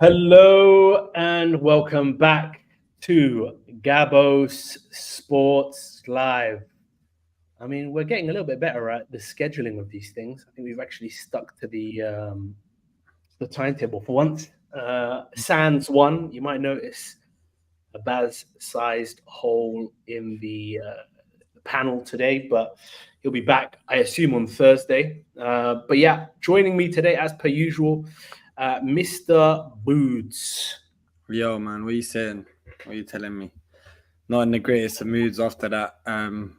Hello and welcome back to Gabos Sports Live. I mean, we're getting a little bit better at the scheduling of these things. I think we've actually stuck to the timetable for once. Sans one, you might notice a Baz-sized hole in the panel today, but he'll be back, I assume, on Thursday. But yeah, joining me today, as per usual, Mr. Boots. Yo, man, what are you saying? What are you telling me? Not in the greatest of moods after that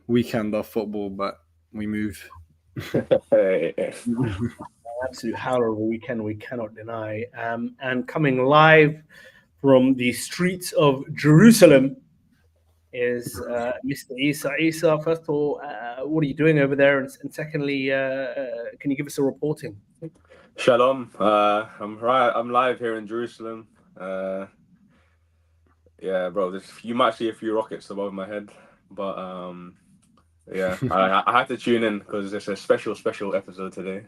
weekend of football, but we move. Absolute howler of a weekend we cannot deny. And coming live from the streets of Jerusalem is Mr. Isa. Isa, first of all, what are you doing over there? And secondly, can you give us a reporting? Shalom. I'm live here in Jerusalem. Yeah, bro. You might see a few rockets above my head, but yeah, I had to tune in because it's a special episode today.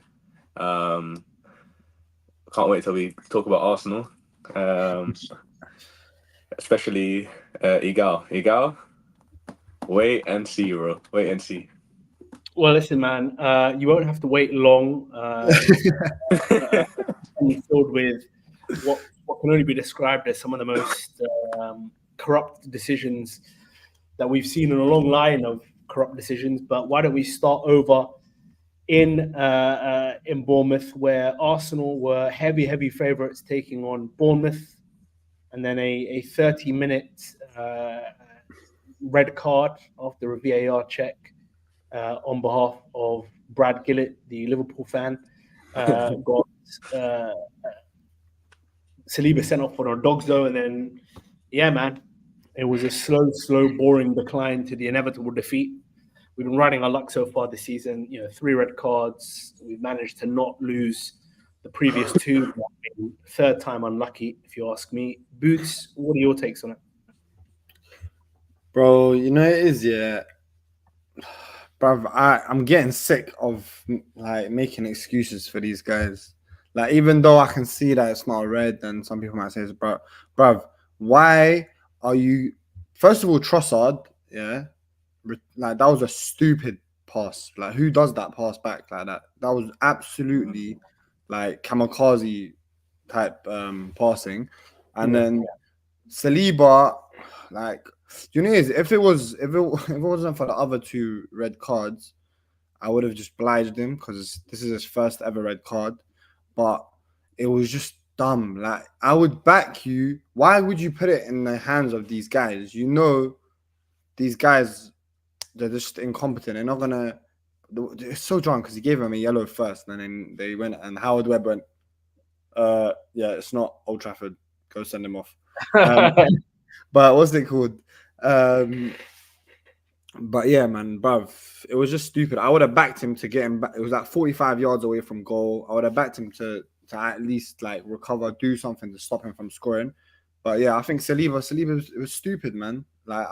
Can't wait till we talk about Arsenal, especially Igal. Wait and see, bro. Wait and see. Well, listen, man, you won't have to wait long. Filled with what can only be described as some of the most corrupt decisions that we've seen in a long line of corrupt decisions. But why don't we start over in Bournemouth, where Arsenal were heavy favourites taking on Bournemouth, and then a 30-minute red card after a VAR check on behalf of Brad Gillett, the Liverpool fan, got Saliba sent off on a dog's though, and then, yeah, man, it was a slow, boring decline to the inevitable defeat. We've been riding our luck so far this season. 3 red cards. We've managed to not lose the previous 2. Third time unlucky, if you ask me. Boots, what are your takes on it? Bro, it is, yeah. Bruv, I'm getting sick of like making excuses for these guys. Like, even though I can see that it's not a red, and some people might say it's bruv, why are you? First of all, Trossard, yeah, like that was a stupid pass. Like, who does that pass back like that? That was absolutely like kamikaze type passing. And then Saliba, like, if it wasn't for the other 2 red cards, I would have just obliged him because this is his first ever red card. But it was just dumb. Like, I would back you. Why would you put it in the hands of these guys? These guys, they're just incompetent. They're not gonna. They're so drunk because he gave them a yellow first, and then they went, and Howard Webb went, yeah, it's not Old Trafford. Go send him off. But what's it called? But yeah, man, bruv, it was just stupid. I would have backed him to get him back. It was like 45 yards away from goal. I would have backed him to at least like recover, do something to stop him from scoring. But yeah, I think Saliba, it was stupid, man. Like,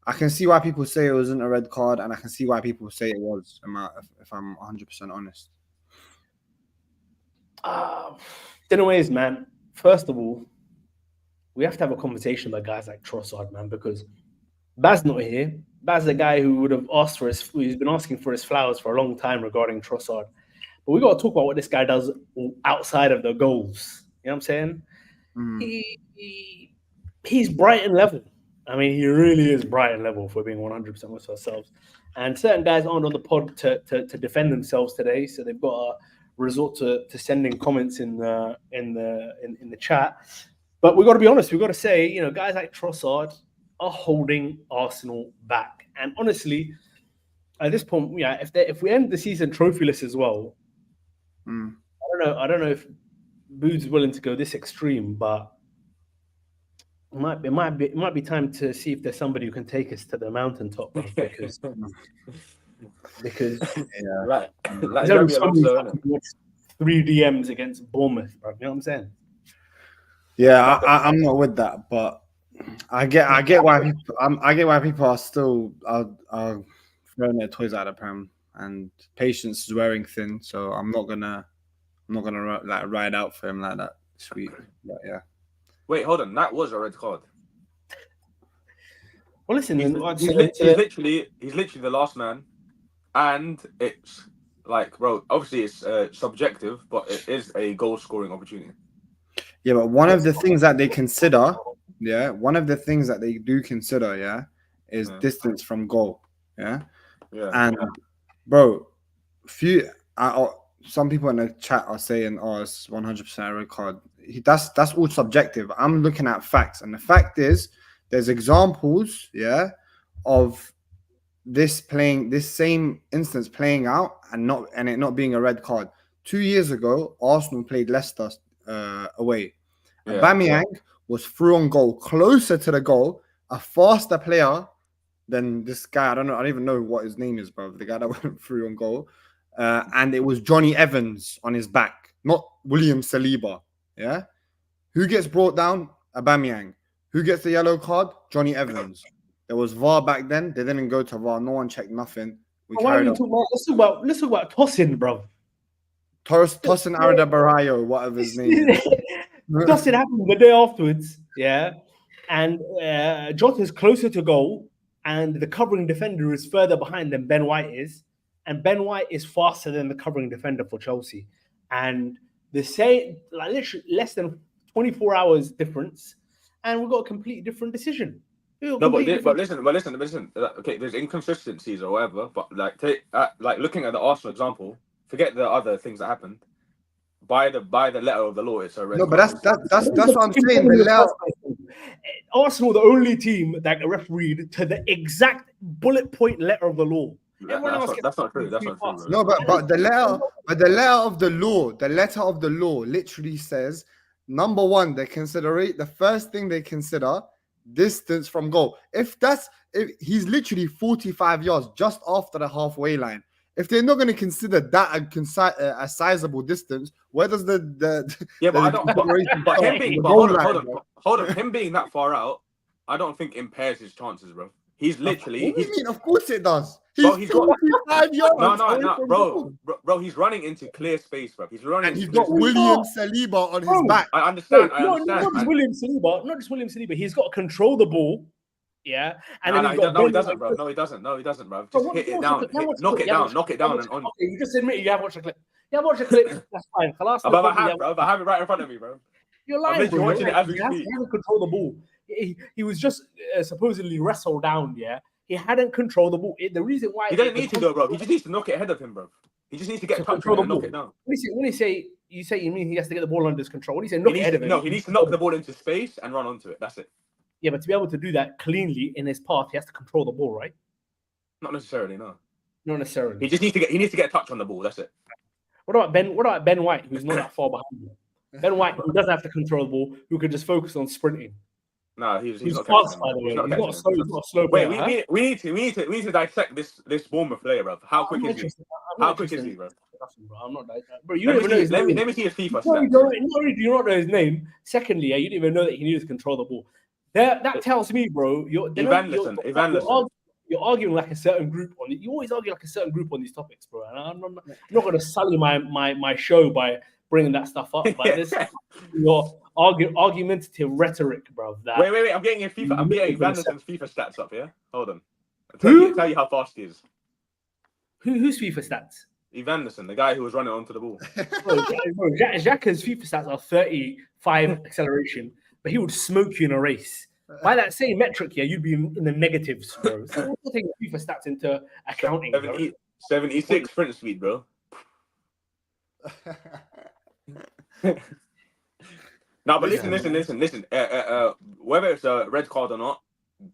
I can see why people say it wasn't a red card, and I can see why people say it was, if I'm 100% honest. In a ways, man, first of all, we have to have a conversation about guys like Trossard, man, because Baz not here. Baz the guy who would have he's been asking for his flowers for a long time regarding Trossard. But we got to talk about what this guy does outside of the goals. You know what I'm saying? He's Brighton level. I mean, he really is Brighton level, if we're being 100% with ourselves. And certain guys aren't on the pod to defend themselves today, so they've got to resort to sending comments in the chat. But we've got to be honest. We've got to say, guys like Trossard are holding Arsenal back. And honestly, at this point, yeah, if we end the season trophyless as well, I don't know if Boots is willing to go this extreme, but it might be time to see if there's somebody who can take us to the mountaintop, bro, because yeah, like 3 DMs against Bournemouth, bro. You know what I'm saying? Yeah, I'm not with that, but I get why people are still are throwing their toys out of the pram, and patience is wearing thin. So I'm not gonna like ride out for him like that. Sweet. But yeah. Wait, hold on. That was a red card. Well, listen, He's literally the last man, and it's like, bro. Obviously, it's subjective, but it is a goal scoring opportunity. Yeah, but one of the things that they consider, one of the things that they do consider, is distance from goal. Yeah. And bro, some people in the chat are saying, "Oh, it's 100% a red card." That's all subjective. I'm looking at facts, and the fact is, there's examples, of this same instance playing out and it not being a red card. 2 years ago, Arsenal played Leicester away. Aubameyang was through on goal, closer to the goal, a faster player than this guy. I don't even know what his name is, bro. The guy that went through on goal. And it was Johnny Evans on his back, not William Saliba. Yeah. Who gets brought down? Aubameyang. Who gets the yellow card? Johnny Evans. There was VAR back then. They didn't go to VAR. No one checked nothing. Let's talk about tossing, bro. Tosin Arda whatever his name is. Tossing happened the day afterwards, and Jota's closer to goal, and the covering defender is further behind than Ben White is, and Ben White is faster than the covering defender for Chelsea, and the same, like literally less than 24 hours difference, and we've got a completely different decision. But listen. Okay, there's inconsistencies or whatever, but like looking at the Arsenal example, forget the other things that happened. By the letter of the law, it's a red card. But that's what I'm saying. Arsenal, the only team that refereed to the exact bullet point letter of the law. That's not true. No, but the letter of the law literally says, number one, the first thing they consider distance from goal. If he's literally 45 yards just after the halfway line. If they're not going to consider that a sizable distance, where does the hold on. Him being that far out, I don't think impairs his chances, bro. He's literally. What do you mean? Of course it does. He's 45 yards. No, bro. He's running into clear space, bro. He's running. And he's got William Saliba on his back. I understand. Not just William Saliba. He's got to control the ball. Yeah. And he doesn't, bro. No, he doesn't, bro. Just hit it down. Knock it down, and on. You just admit you have watched a clip. Yeah, watch a clip. That's fine. I have it right in front of me, bro. You're lying, bro. Watching it as we speak. He hasn't controlled the ball. He was just supposedly wrestled down. Yeah. He hadn't controlled the ball. The reason why he doesn't need to go, bro. He just needs to knock it ahead of him, bro. He just needs to get control and knock it down. When you mean he has to get the ball under his control. When you say knock it ahead of him, no, he needs to knock the ball into space and run onto it. That's it. Yeah, but to be able to do that cleanly in his path, he has to control the ball, right? Not necessarily, no. Not necessarily. He needs to get a touch on the ball. That's it. What about Ben White, who's not that far behind him? Ben White, who doesn't have to control the ball, who could just focus on sprinting. No, he's not fast, by the way. He's not slow. Wait, we need to dissect this Bournemouth player, bro. How quick is he? How quick is he, bro? I'm not that. Bro, you don't even know his name. Let me see his FIFA stats. Not only do you not know his name, secondly, you didn't even know that he needed to control the ball. That tells me, bro, you're arguing like a certain group on it. You always argue like a certain group on these topics, bro. And I'm not going to sully my show by bringing that stuff up. But this your argumentative rhetoric, bro. Wait. I'm getting FIFA. I'm getting Van Nistelrooy's FIFA stats up. Yeah, hold on. Tell you how fast he is. Who's FIFA stats? Van Nistelrooy, the guy who was running onto the ball. Xhaka's FIFA stats are 35 acceleration. But he would smoke you in a race. By that same metric, you'd be in the negatives, bro. So we'll take FIFA stats into accounting. 76 sprint speed, bro. No, but listen. Whether it's a red card or not,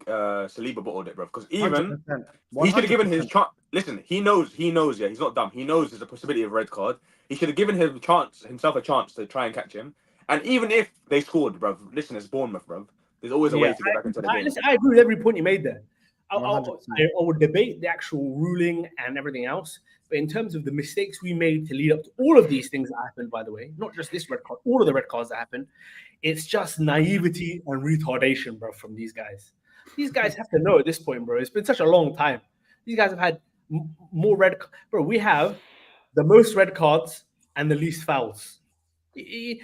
Saliba bottled it, bro. Because even 100%. He should have given his chance. Listen, he knows. Yeah, he's not dumb. He knows there's a possibility of a red card. He should have given himself a chance to try and catch him. And even if they scored, bro, listen, it's Bournemouth, bro. There's always a way to get back into the game. Listen, I agree with every point you made there. I would debate the actual ruling and everything else. But in terms of the mistakes we made to lead up to all of these things that happened, by the way, not just this red card, all of the red cards that happened, it's just naivety and retardation, bro, from these guys. These guys have to know at this point, bro. It's been such a long time. These guys have had more red. Bro, we have the most red cards and the least fouls. And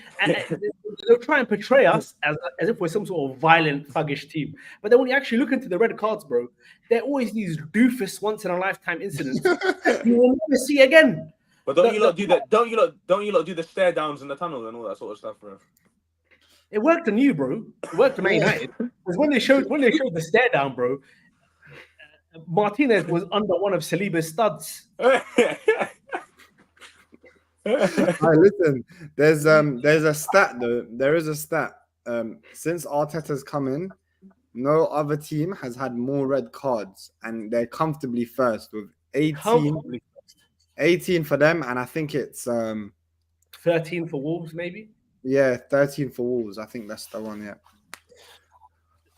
they'll try and portray us as if we're some sort of violent, thuggish team. But then when you actually look into the red cards, bro, they're always these doofus, once in a lifetime incidents that you will never see again. But don't you lot do that? Don't you lot do the stare downs in the tunnel and all that sort of stuff, bro? It worked on you, bro. It worked on Man United. Because when they showed the stare down, bro, Martinez was under one of Saliba's studs. Listen, there's a stat though. There is a stat. Since Arteta's come in, no other team has had more red cards, and they're comfortably first with 18 for them, and I think it's 13 for Wolves, maybe. Yeah, 13 for Wolves. I think that's the one. Yeah.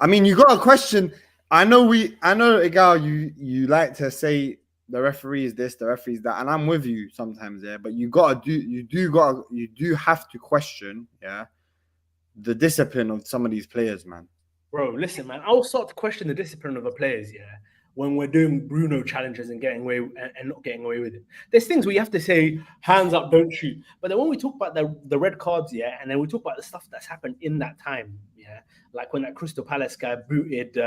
I mean, you got a question. I know, Igal, you like to say the referee is this, the referee is that, and I'm with you sometimes, yeah. But you do have to question, yeah, the discipline of some of these players, man. Bro, listen, man. I'll start to question the discipline of the players, yeah, when we're doing Bruno challenges and getting away and not getting away with it. There's things where you have to say hands up, don't shoot. But then when we talk about the red cards, yeah, and then we talk about the stuff that's happened in that time, yeah, like when that Crystal Palace guy booted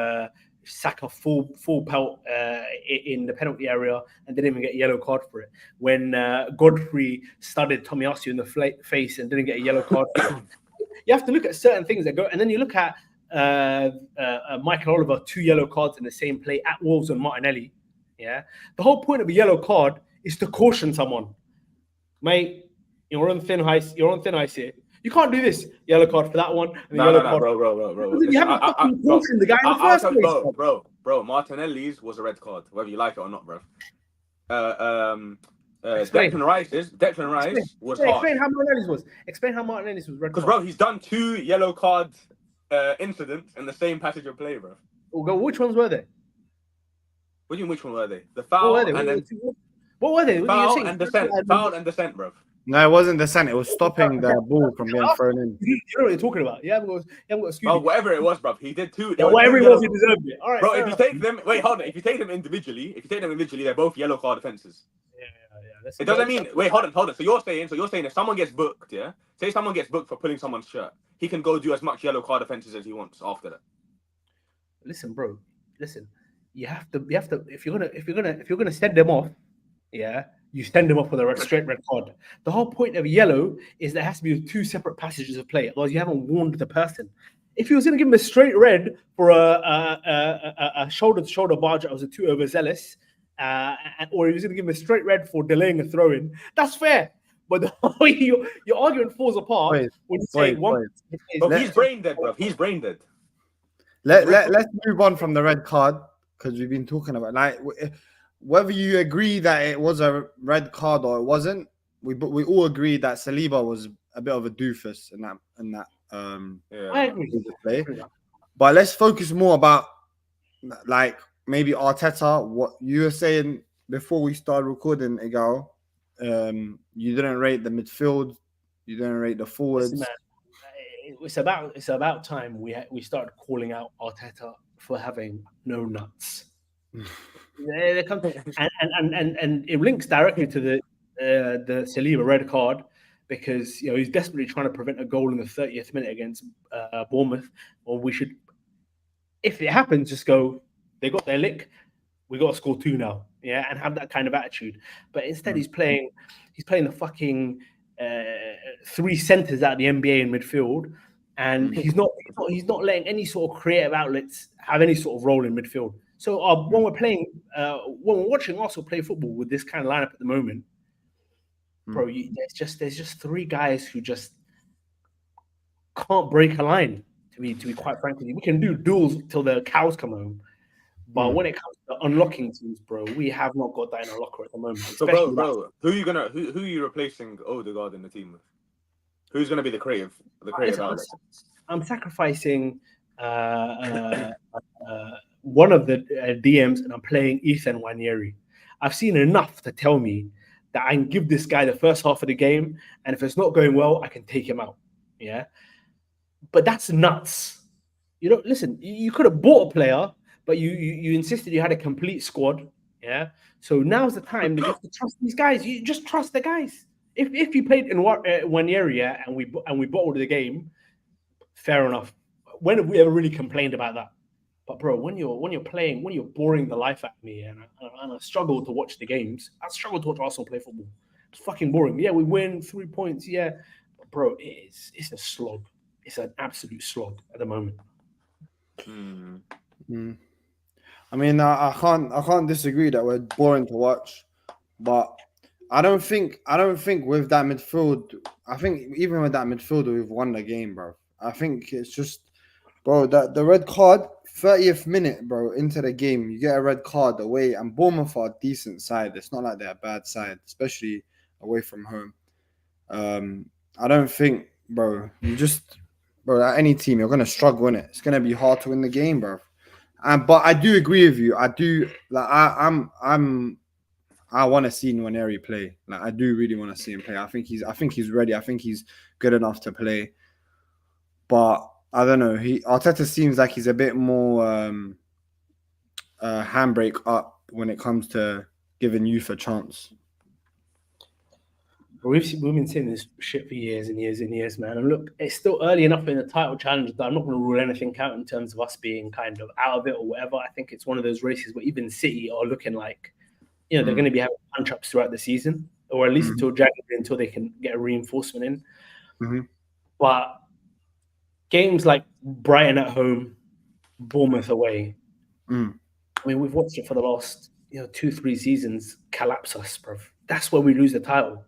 Saka full pelt in the penalty area and didn't even get a yellow card for it. When Godfrey studded Tomiyasu in the face and didn't get a yellow card for it. You have to look at certain things that go, and then you look at Michael Oliver, 2 yellow cards in the same play at Wolves and Martinelli. Yeah, the whole point of a yellow card is to caution someone, mate. You're on thin ice. Here. You can't do this. Yellow card for that one. And No, bro. You haven't fucking cautioned the guy in the first place. Bro. Martinelli's was a red card, whether you like it or not, bro. Explain. Declan Rice was hard. Explain how Martinelli's was. Explain how Martinelli's was red card. Because, bro, he's done 2 yellow card incidents in the same passage of play, bro. Which ones were they? What do you mean, which one were they? The foul and then... What were they? Foul and descent, bro. No, it wasn't descent. It was stopping the ball from being thrown in. You know what you're talking about. You haven't got excuse me. Oh, whatever it was, bro. He did 2. Yeah, whatever it was, he deserved it. All right, bro, if you take them... Wait, hold on. If you take them individually, they're both yellow card offences. Yeah. It doesn't mean... Wait, hold on. So you're saying if someone gets booked, yeah? Say someone gets booked for pulling someone's shirt, he can go do as much yellow card offences as he wants after that. Listen, bro. You have to. If you're gonna send them off, yeah, you send them off with a straight red card. The whole point of yellow is there has to be 2 separate passages of play. Otherwise, you haven't warned the person. If you was gonna give him a straight red for a shoulder-to-shoulder barge that was a too overzealous, or he was gonna give him a straight red for delaying a throw-in, that's fair. But the whole your argument falls apart when you say one. He's brain dead, bro. He's brain dead. Let's move on from the red card because we've been talking about like whether you agree that it was a red card or it wasn't. We all agree that Saliba was a bit of a doofus in that. I agree. Play. But let's focus more about like maybe Arteta. What you were saying before we started recording, Igal. You didn't rate the midfield. You didn't rate the forwards. Listen, man, it's about time we started calling out Arteta for having no nuts. They come, and it links directly to the Saliba red card because he's desperately trying to prevent a goal in the 30th minute against Bournemouth. Or we should, if it happens, just go. They got their lick. We got to score 2 now, yeah, and have that kind of attitude. But instead, he's playing the fucking 3 centers out of the NBA in midfield, and he's not letting any sort of creative outlets have any sort of role in midfield. So when we're watching Arsenal play football with this kind of lineup at the moment, bro, there's just 3 guys who just can't break a line. To be quite frank with you, we can do duels till the cows come home. But when it comes to unlocking teams, bro, we have not got that in our locker at the moment. So, bro, who are you replacing Odegaard in the team with? Who's gonna be the creative outlet? I'm sacrificing one of the DMs, and I'm playing Ethan Wanieri. I've seen enough to tell me that I can give this guy the first half of the game, and if it's not going well, I can take him out. Yeah, but that's nuts. Listen, you could have bought a player. But you insisted you had a complete squad, yeah? So now's the time that you have to trust these guys. You just trust the guys. If you played in one area and we bottled the game, fair enough. When have we ever really complained about that? But bro, when you're playing, when you're boring the life out of me, and I struggle to watch the games, I struggle to watch Arsenal play football. It's fucking boring. Yeah, we win 3 points. Yeah, but bro, it's a slog. It's an absolute slog at the moment. I mean, I can't disagree that we're boring to watch, but I don't think with that midfield. I think even with that midfield, we've won the game, bro. I think it's just, bro, that the red card, 30th minute, bro, into the game, you get a red card away, and Bournemouth are a decent side. It's not like they're a bad side, especially away from home. I don't think, bro, bro, at any team, you're gonna struggle in it. It's gonna be hard to win the game, bro. But I do agree with you. I do like I want to see Nwaneri play. Like I do really want to see him play. I think he's ready. I think he's good enough to play. But I don't know. Arteta seems like he's a bit more handbrake up when it comes to giving youth a chance. We've been seeing this shit for years and years and years, man. And look, it's still early enough in the title challenge that I'm not going to rule anything out in terms of us being kind of out of it or whatever. I think it's one of those races where even City are looking like, they're going to be having punch-ups throughout the season, or at least until January, until they can get a reinforcement in. But games like Brighton at home, Bournemouth away, I mean, we've watched it for the last 2-3 seasons collapse us, bro. That's where we lose the title.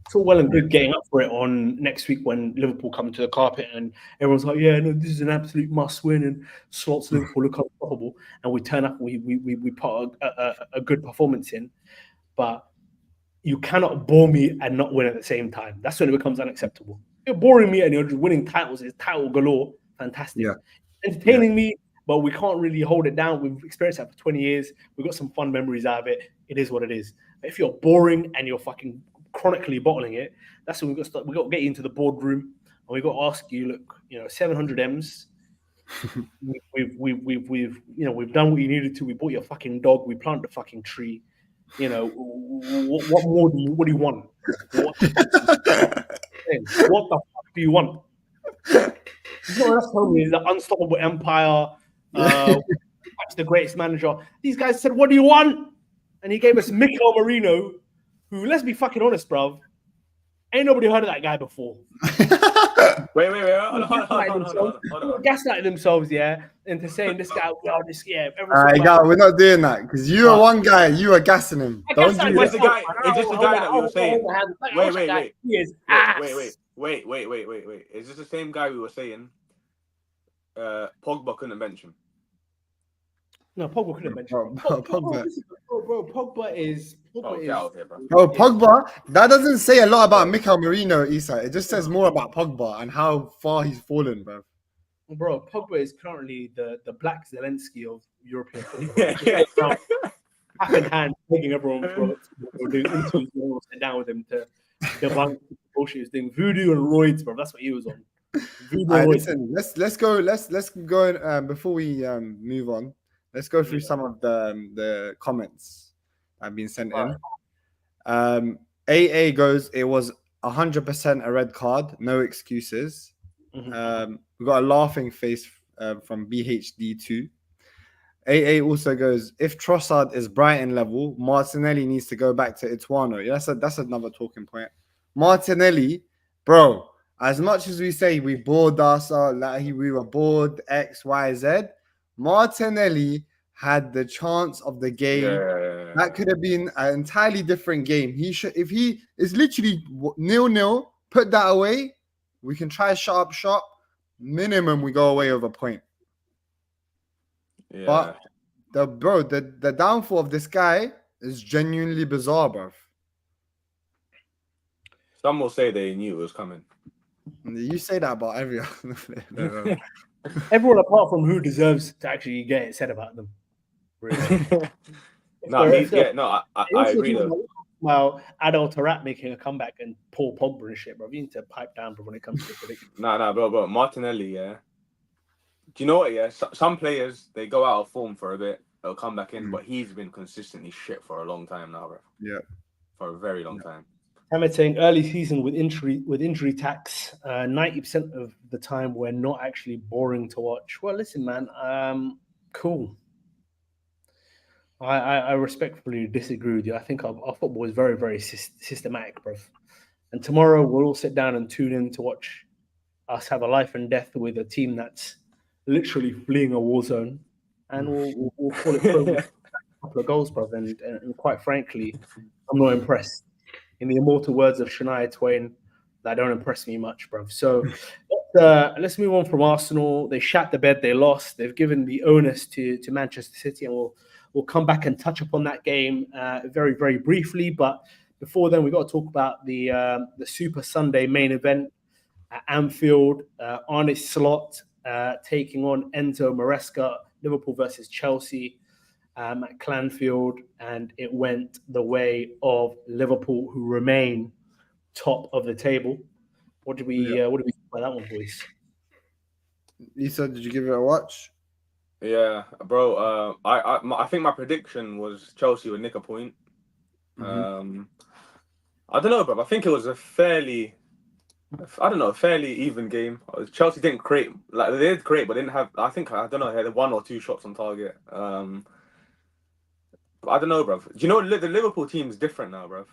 It's all well and good getting up for it on next week when Liverpool come to the carpet and everyone's like, yeah, no, this is an absolute must win and slots Liverpool look unstoppable, and we turn up, we put a good performance in, but you cannot bore me and not win at the same time. That's when it becomes unacceptable. You're boring me and you're just winning titles. It's title galore. Fantastic. Yeah. Entertaining me, but we can't really hold it down. We've experienced that for 20 years. We've got some fun memories out of it. It is what it is. But if you're boring and you're fucking chronically bottling it, that's when we've got to get you into the boardroom and we've got to ask you, look, 700 M's. We've done what you needed to. We bought your fucking dog. We planted a fucking tree. What more do you want? What the fuck do you want? It's not enough to tell me the unstoppable empire. The greatest manager. These guys said, "What do you want?" And he gave us Mikel Merino, who, let's be fucking honest, bruv, ain't nobody heard of that guy before. Wait. Hold on. Gaslighting themselves, into saying this guy, we're not doing that because you are one guy. You are gassing him. Don't do this. Is this the guy that we were saying? Wait. Is this the same guy we were saying? Pogba couldn't mention. No, Pogba couldn't mention. Pogba is. Pogba. That doesn't say a lot about Mikel Merino, Isa. It just says more about Pogba and how far he's fallen, bro. Bro, Pogba is currently the Black Zelensky of European football. Half in hand, taking everyone for doing interviews. We'll sit down with him to debunk the bullshit he was doing. Voodoo and roids, bro. That's what he was on. Listen, let's go. Let's go. Before we move on, let's go through some of the comments that have been sent in. AA goes, it was 100% a red card, no excuses. We got a laughing face from BHD2. AA also goes, if Trossard is Brighton level, Martinelli needs to go back to Ituano. Yeah, that's another talking point. Martinelli, bro, as much as we say we bored us, we were bored, X, Y, Z, Martinelli had the chance of the game. That could have been an entirely different game. If he is literally 0-0, put that away. We can try shut up shop. Minimum, we go away with a point. Yeah. But the downfall of this guy is genuinely bizarre, bro. Some will say they knew it was coming. You say that about everyone. Everyone apart from who deserves to actually get it said about them. Really. I agree though. Well, Adel Tarat making a comeback and Paul Pogba and shit, bro. You need to pipe down, bro, when it comes to the prediction. Bro. Martinelli, Do you know what? Some players, they go out of form for a bit, they'll come back in, but he's been consistently shit for a long time now, bro. Yeah. For a very long time. Hammett saying early season with injury tax. 90% of the time we're not actually boring to watch. Well, listen, man. Cool. I respectfully disagree with you. I think our football is very, very systematic, bro. And tomorrow we'll all sit down and tune in to watch us have a life and death with a team that's literally fleeing a war zone, and we'll call it progress. A couple of goals, bro. And quite frankly, I'm not impressed. In the immortal words of Shania Twain, that don't impress me much, bro. So let's move on from Arsenal. They shat the bed, they lost. They've given the onus to Manchester City, and we'll come back and touch upon that game very, very briefly. But before then, we've got to talk about the Super Sunday main event at Anfield. Arne Slot taking on Enzo Maresca, Liverpool versus Chelsea. At Clanfield, and it went the way of Liverpool, who remain top of the table. What do we think about that one, boys? Lisa, did you give it a watch? Yeah, bro. I think my prediction was Chelsea would nick a point. Mm-hmm. I don't know, bro. I think it was a fairly even game. Chelsea didn't create, like they did create, but didn't have. I don't know. They had 1 or 2 shots on target. I don't know, bro. Do you know the Liverpool team's different now, bro?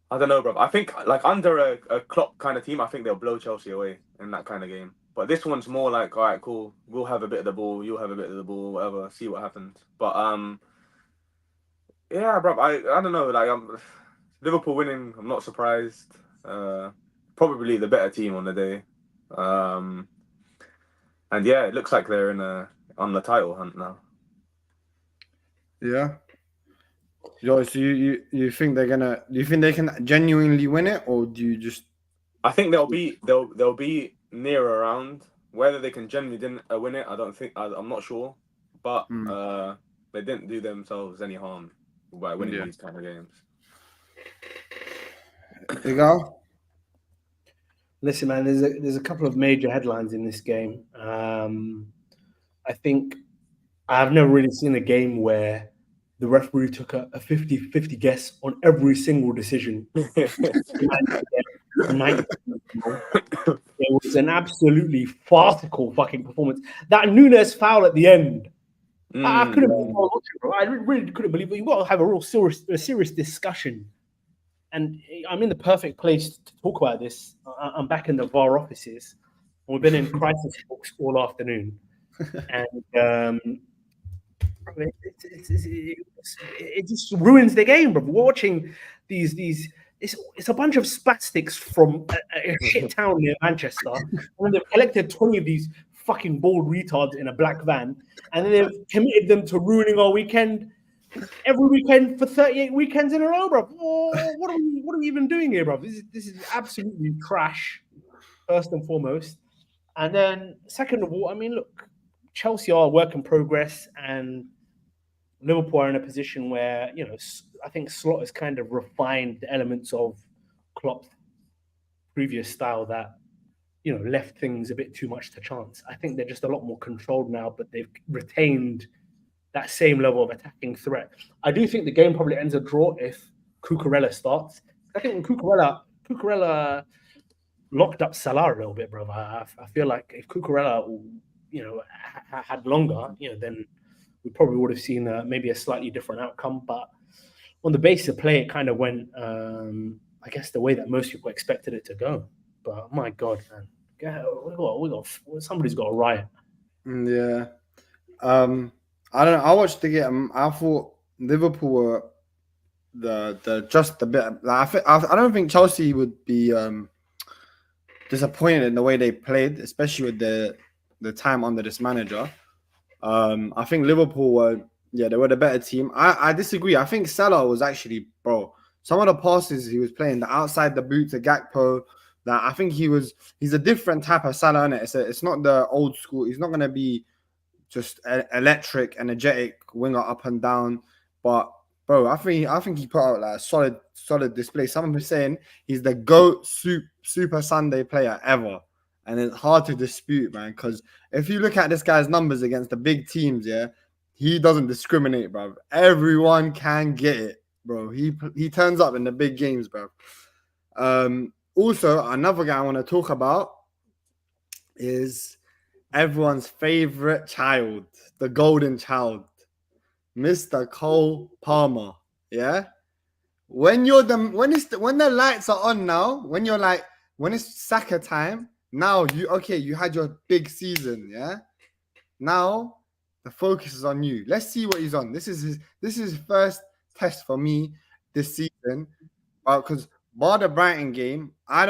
I don't know, bro. I think like under a Klopp kind of team, I think they'll blow Chelsea away in that kind of game. But this one's more like, all right, cool. We'll have a bit of the ball. You'll have a bit of the ball. Whatever. See what happens. But yeah, bro. I don't know. Like Liverpool winning. I'm not surprised. Probably the better team on the day. And yeah, it looks like they're on the title hunt now. Yeah. Yo, so you think they're gonna? Do you think they can genuinely win it, or do you just? I think they'll be near around. Whether they can genuinely win it, I don't think. I'm not sure, but they didn't do themselves any harm by winning these kind of games. You go. Listen, man. There's a couple of major headlines in this game. I think I've never really seen a game where the referee took a 50-50 guess on every single decision. It was an absolutely farcical fucking performance. That Nunes foul at the end. I couldn't believe I was watching, bro. I really couldn't believe it. You've got to have a serious discussion. And I'm in the perfect place to talk about this. I'm back in the VAR offices. We've been in crisis talks all afternoon. And it just ruins the game, bro. We're watching these. It's a bunch of spastics from a shit town near Manchester, and they've collected 20 of these fucking bald retards in a black van, and then they've committed them to ruining our weekend every weekend for 38 weekends in a row, bro. What are we even doing here, bro? This is absolutely trash, first and foremost, and then second of all, I mean, look, Chelsea are a work in progress, and Liverpool are in a position where, you know, I think Slot has kind of refined the elements of Klopp's previous style that, you know, left things a bit too much to chance. I think they're just a lot more controlled now, but they've retained that same level of attacking threat. I do think the game probably ends a draw if Cucurella starts. I think when Cucurella locked up Salah a little bit, bro. I feel like if Cucurella, you know, had longer, you know, then we probably would have seen maybe a slightly different outcome. But on the basis of play, it kind of went, I guess, the way that most people expected it to go. But my God, man, we got somebody's got a riot. Yeah. I don't know. I watched the game. I thought Liverpool were the just a bit. Like, I don't think Chelsea would be disappointed in the way they played, especially with the time under this manager. I think Liverpool were they were the better team. I disagree. I think Salah was actually, bro, some of the passes he was playing, the outside the boot to Gakpo, that I think he's a different type of Salah, innit? It's not the old school. He's not going to be just electric, energetic winger up and down. But bro, I think he put out like a solid display. Some are saying he's the GOAT Super Sunday player ever. And it's hard to dispute, man, because if you look at this guy's numbers against the big teams, he doesn't discriminate, bro. Everyone can get it. bro. He turns up in the big games, bro. Also, another guy I want to talk about is everyone's favorite child, the golden child, Mr. Cole Palmer. Yeah. When when the lights are on now, when it's Saka time, now you had your big season, yeah. Now the focus is on you. Let's see what he's on. This is his first test for me this season. Because bar the Brighton game, I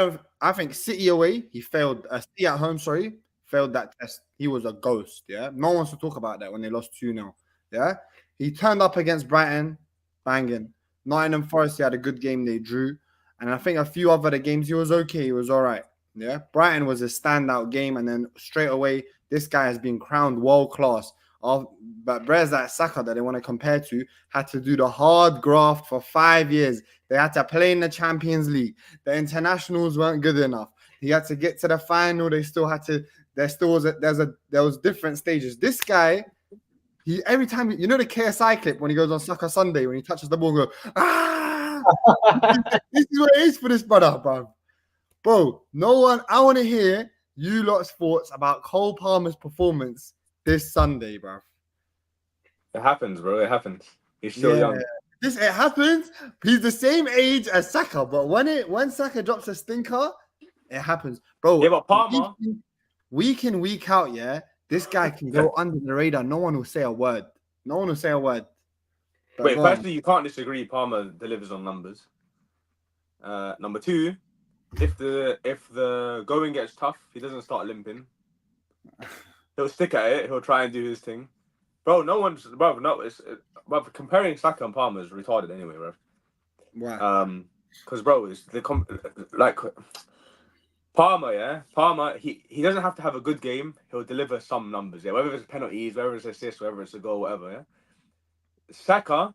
think City away, he failed. City at home, sorry, failed that test. He was a ghost, yeah. No one wants to talk about that when they lost 2-0. Yeah. He turned up against Brighton, banging. Nottingham Forest, he had a good game, they drew. And I think a few other the games, he was okay, he was all right. Yeah. Brighton was a standout game, and then straight away, this guy has been crowned world class. But Brez that Saka that they want to compare to had to do the hard graft for 5 years. They had to play in the Champions League. The internationals weren't good enough. He had to get to the final. They still had to. There was different stages. This guy, he every time the KSI clip when he goes on Soccer Sunday when he touches the ball, and go this is what it is for this brother, bro. No one. I want to hear you lot's thoughts about Cole Palmer's performance this Sunday, bro. It happens, bro. It happens. He's still young. It happens. He's the same age as Saka, but when Saka drops a stinker, it happens, bro. Yeah, but Palmer, week in, week out, yeah, this guy can go under the radar. No one will say a word. But wait, firstly, you can't disagree. Palmer delivers on numbers. Number two, if the going gets tough, he doesn't start limping. He'll stick at it. He'll try and do his thing. Bro, comparing Saka and Palmer is retarded anyway, bro. Why? Because bro, it's Palmer, yeah. Palmer, he doesn't have to have a good game. He'll deliver some numbers, yeah. Whether it's penalties, whether it's assists, whether it's a goal, whatever, yeah. Saka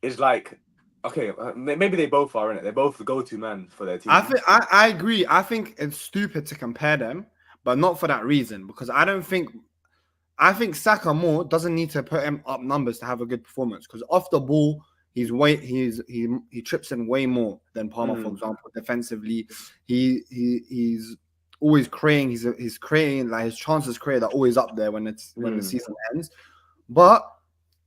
is like, okay, maybe they both are in it. They're both the go-to man for their team. I agree. I think it's stupid to compare them, but not for that reason. Because I think Saka more doesn't need to put him up numbers to have a good performance. Because off the ball, he trips in way more than Palmer, for example. Defensively, he's always creating. He's creating, like, his chances created are always up there when the season ends. But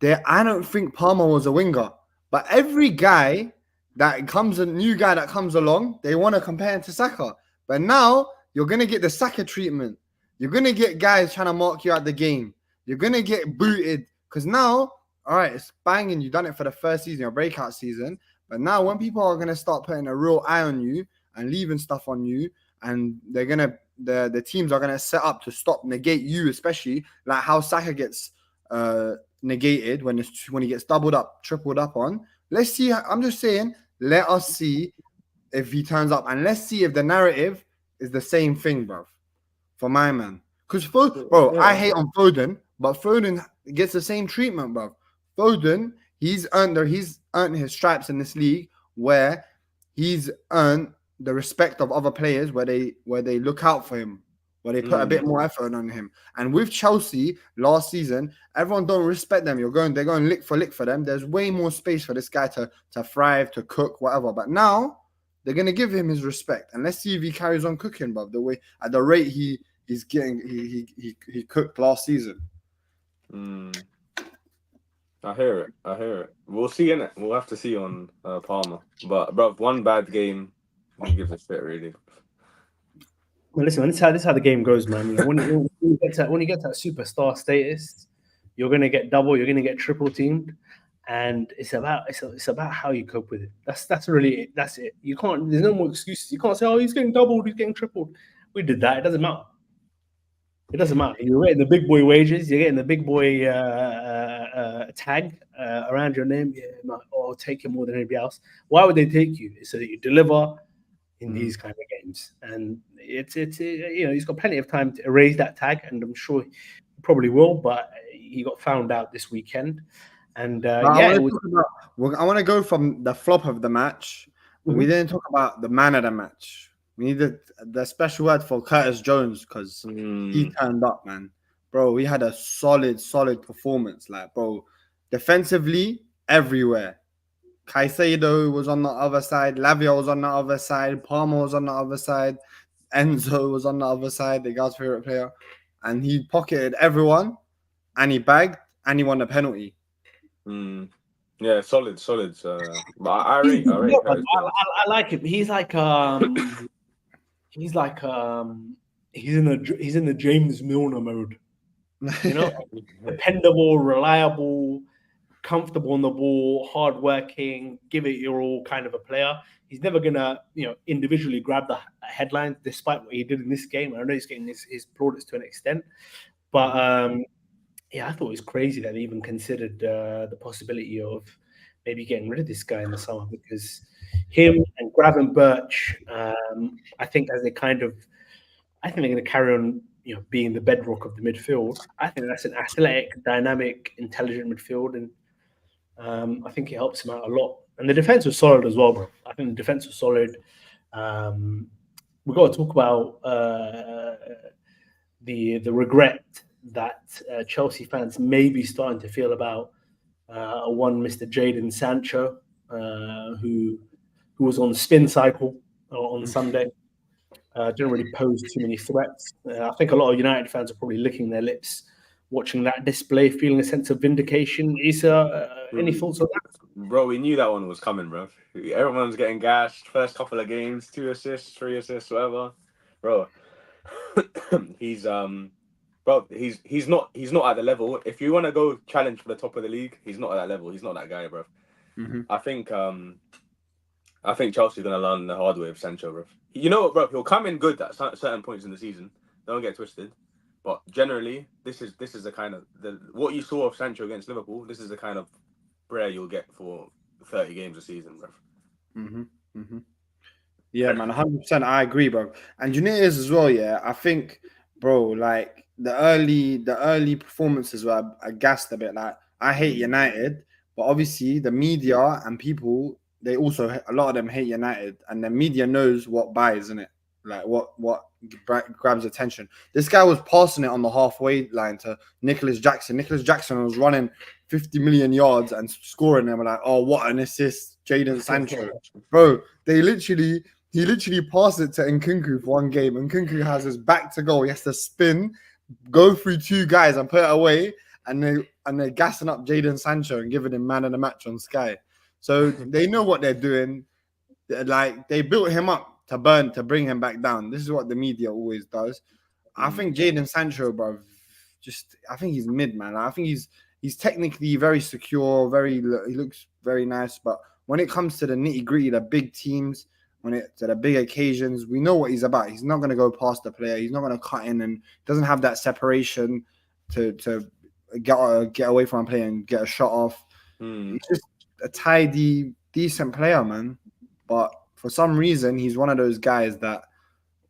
I don't think Palmer was a winger. But every guy a new guy that comes along, they want to compare him to Saka. But now you're gonna get the Saka treatment. You're going to get guys trying to mark you out the game. You're going to get booted. Because now, all right, it's banging. You've done it for the first season, your breakout season. But now when people are going to start putting a real eye on you and leaving stuff on you, and they're going to, the teams are going to set up to negate you, especially like how Saka gets negated when he gets doubled up, tripled up on. Let's see. I'm just saying, let us see if he turns up. And let's see if the narrative is the same thing, bro. For my man. Because I hate on Foden, but Foden gets the same treatment, bro. Foden, he's earned his stripes in this league where he's earned the respect of other players where they look out for him, where they put a bit more effort on him. And with Chelsea last season, everyone don't respect them. They're going lick for them. There's way more space for this guy to thrive, to cook, whatever. But now they're gonna give him his respect. And let's see if he carries on cooking, bro. At the rate he's getting, he cooked last season. I hear it. We'll see, innit? We'll have to see on Palmer. But bro, one bad game, who gives a shit, really? Well, listen, this is how the game goes, man. When you get to that superstar status, you're gonna get double, you're gonna get triple teamed, and it's about how you cope with it. That's really it. That's it. You can't. There's no more excuses. You can't say, "Oh, he's getting doubled, he's getting tripled." We did that. It doesn't matter. It doesn't matter. You're getting the big boy wages. You're getting the big boy tag around your name. Yeah, I'll take you more than anybody else. Why would they take you? So that you deliver in these kind of games. And it's he's got plenty of time to erase that tag, and I'm sure he probably will. But he got found out this weekend. And I want to go from the flop of the match. But we didn't talk about the man of the match. We needed the special word for Curtis Jones because he turned up, man. Bro, we had a solid performance. Like, bro, defensively, everywhere. Caicedo was on the other side. Lavia was on the other side. Palmer was on the other side. Enzo was on the other side, the guy's favorite player. And he pocketed everyone and he bagged and he won the penalty. Yeah, solid. But I rate Harry's players. I like him. He's in the James Milner mode. You know, dependable, reliable, comfortable on the ball, hardworking, give it your all kind of a player. He's never gonna, individually grab the headlines, despite what he did in this game. I know he's getting his plaudits to an extent, but I thought it was crazy that they even considered the possibility of maybe getting rid of this guy in the summer, because him and Graven Birch, I think they're going to carry on, being the bedrock of the midfield. I think that's an athletic, dynamic, intelligent midfield, and I think it helps him out a lot. And the defense was solid as well, bro. I think the defense was solid. We've got to talk about the regret that Chelsea fans may be starting to feel about one Mr. Jadon Sancho, who was on the spin cycle on Sunday. Didn't really pose too many threats. I think a lot of United fans are probably licking their lips watching that display, feeling a sense of vindication. Issa, any thoughts on that? Bro, we knew that one was coming, bro. Everyone's getting gashed. First couple of games, 2 assists, 3 assists, whatever. Bro, he's not at the level. If you want to go challenge for the top of the league, he's not at that level. He's not that guy, bro. Mm-hmm. I think Chelsea's gonna learn the hard way of Sancho, bro. You know what, bro? He'll come in good at certain points in the season. Don't get twisted. But generally, this is the kind of what you saw of Sancho against Liverpool. This is the kind of prayer you'll get for 30 games a season, bro. Mm-hmm. Mm-hmm. Yeah, man, 100%. I agree, bro. And you know it is as well. Yeah, I think, bro, like the early performances were I gassed a bit. Like I hate United, but obviously the media and people, they also, a lot of them hate United, and the media knows what buys, isn't it? Like what grabs attention. This guy was passing it on the halfway line to Nicholas Jackson. Nicholas Jackson was running 50 million yards and scoring them. Like, oh, what an assist, Jadon Sancho, bro. He literally passed it to Nkunku for one game. Nkunku has his back to goal. He has to spin, go through 2 guys and put it away, and they're gassing up Jadon Sancho and giving him man of the match on Sky. So they know what they're doing. Like they built him up to bring him back down. This is what the media always does. I think Jadon Sancho, bro, I think he's mid, man. I think he's technically very secure, he looks very nice, but when it comes to the nitty-gritty, the big teams, to the big occasions, we know what he's about. He's not going to go past the player. He's not going to cut in, and doesn't have that separation to get away from a player and get a shot off. He's just a tidy, decent player, man. But for some reason, he's one of those guys that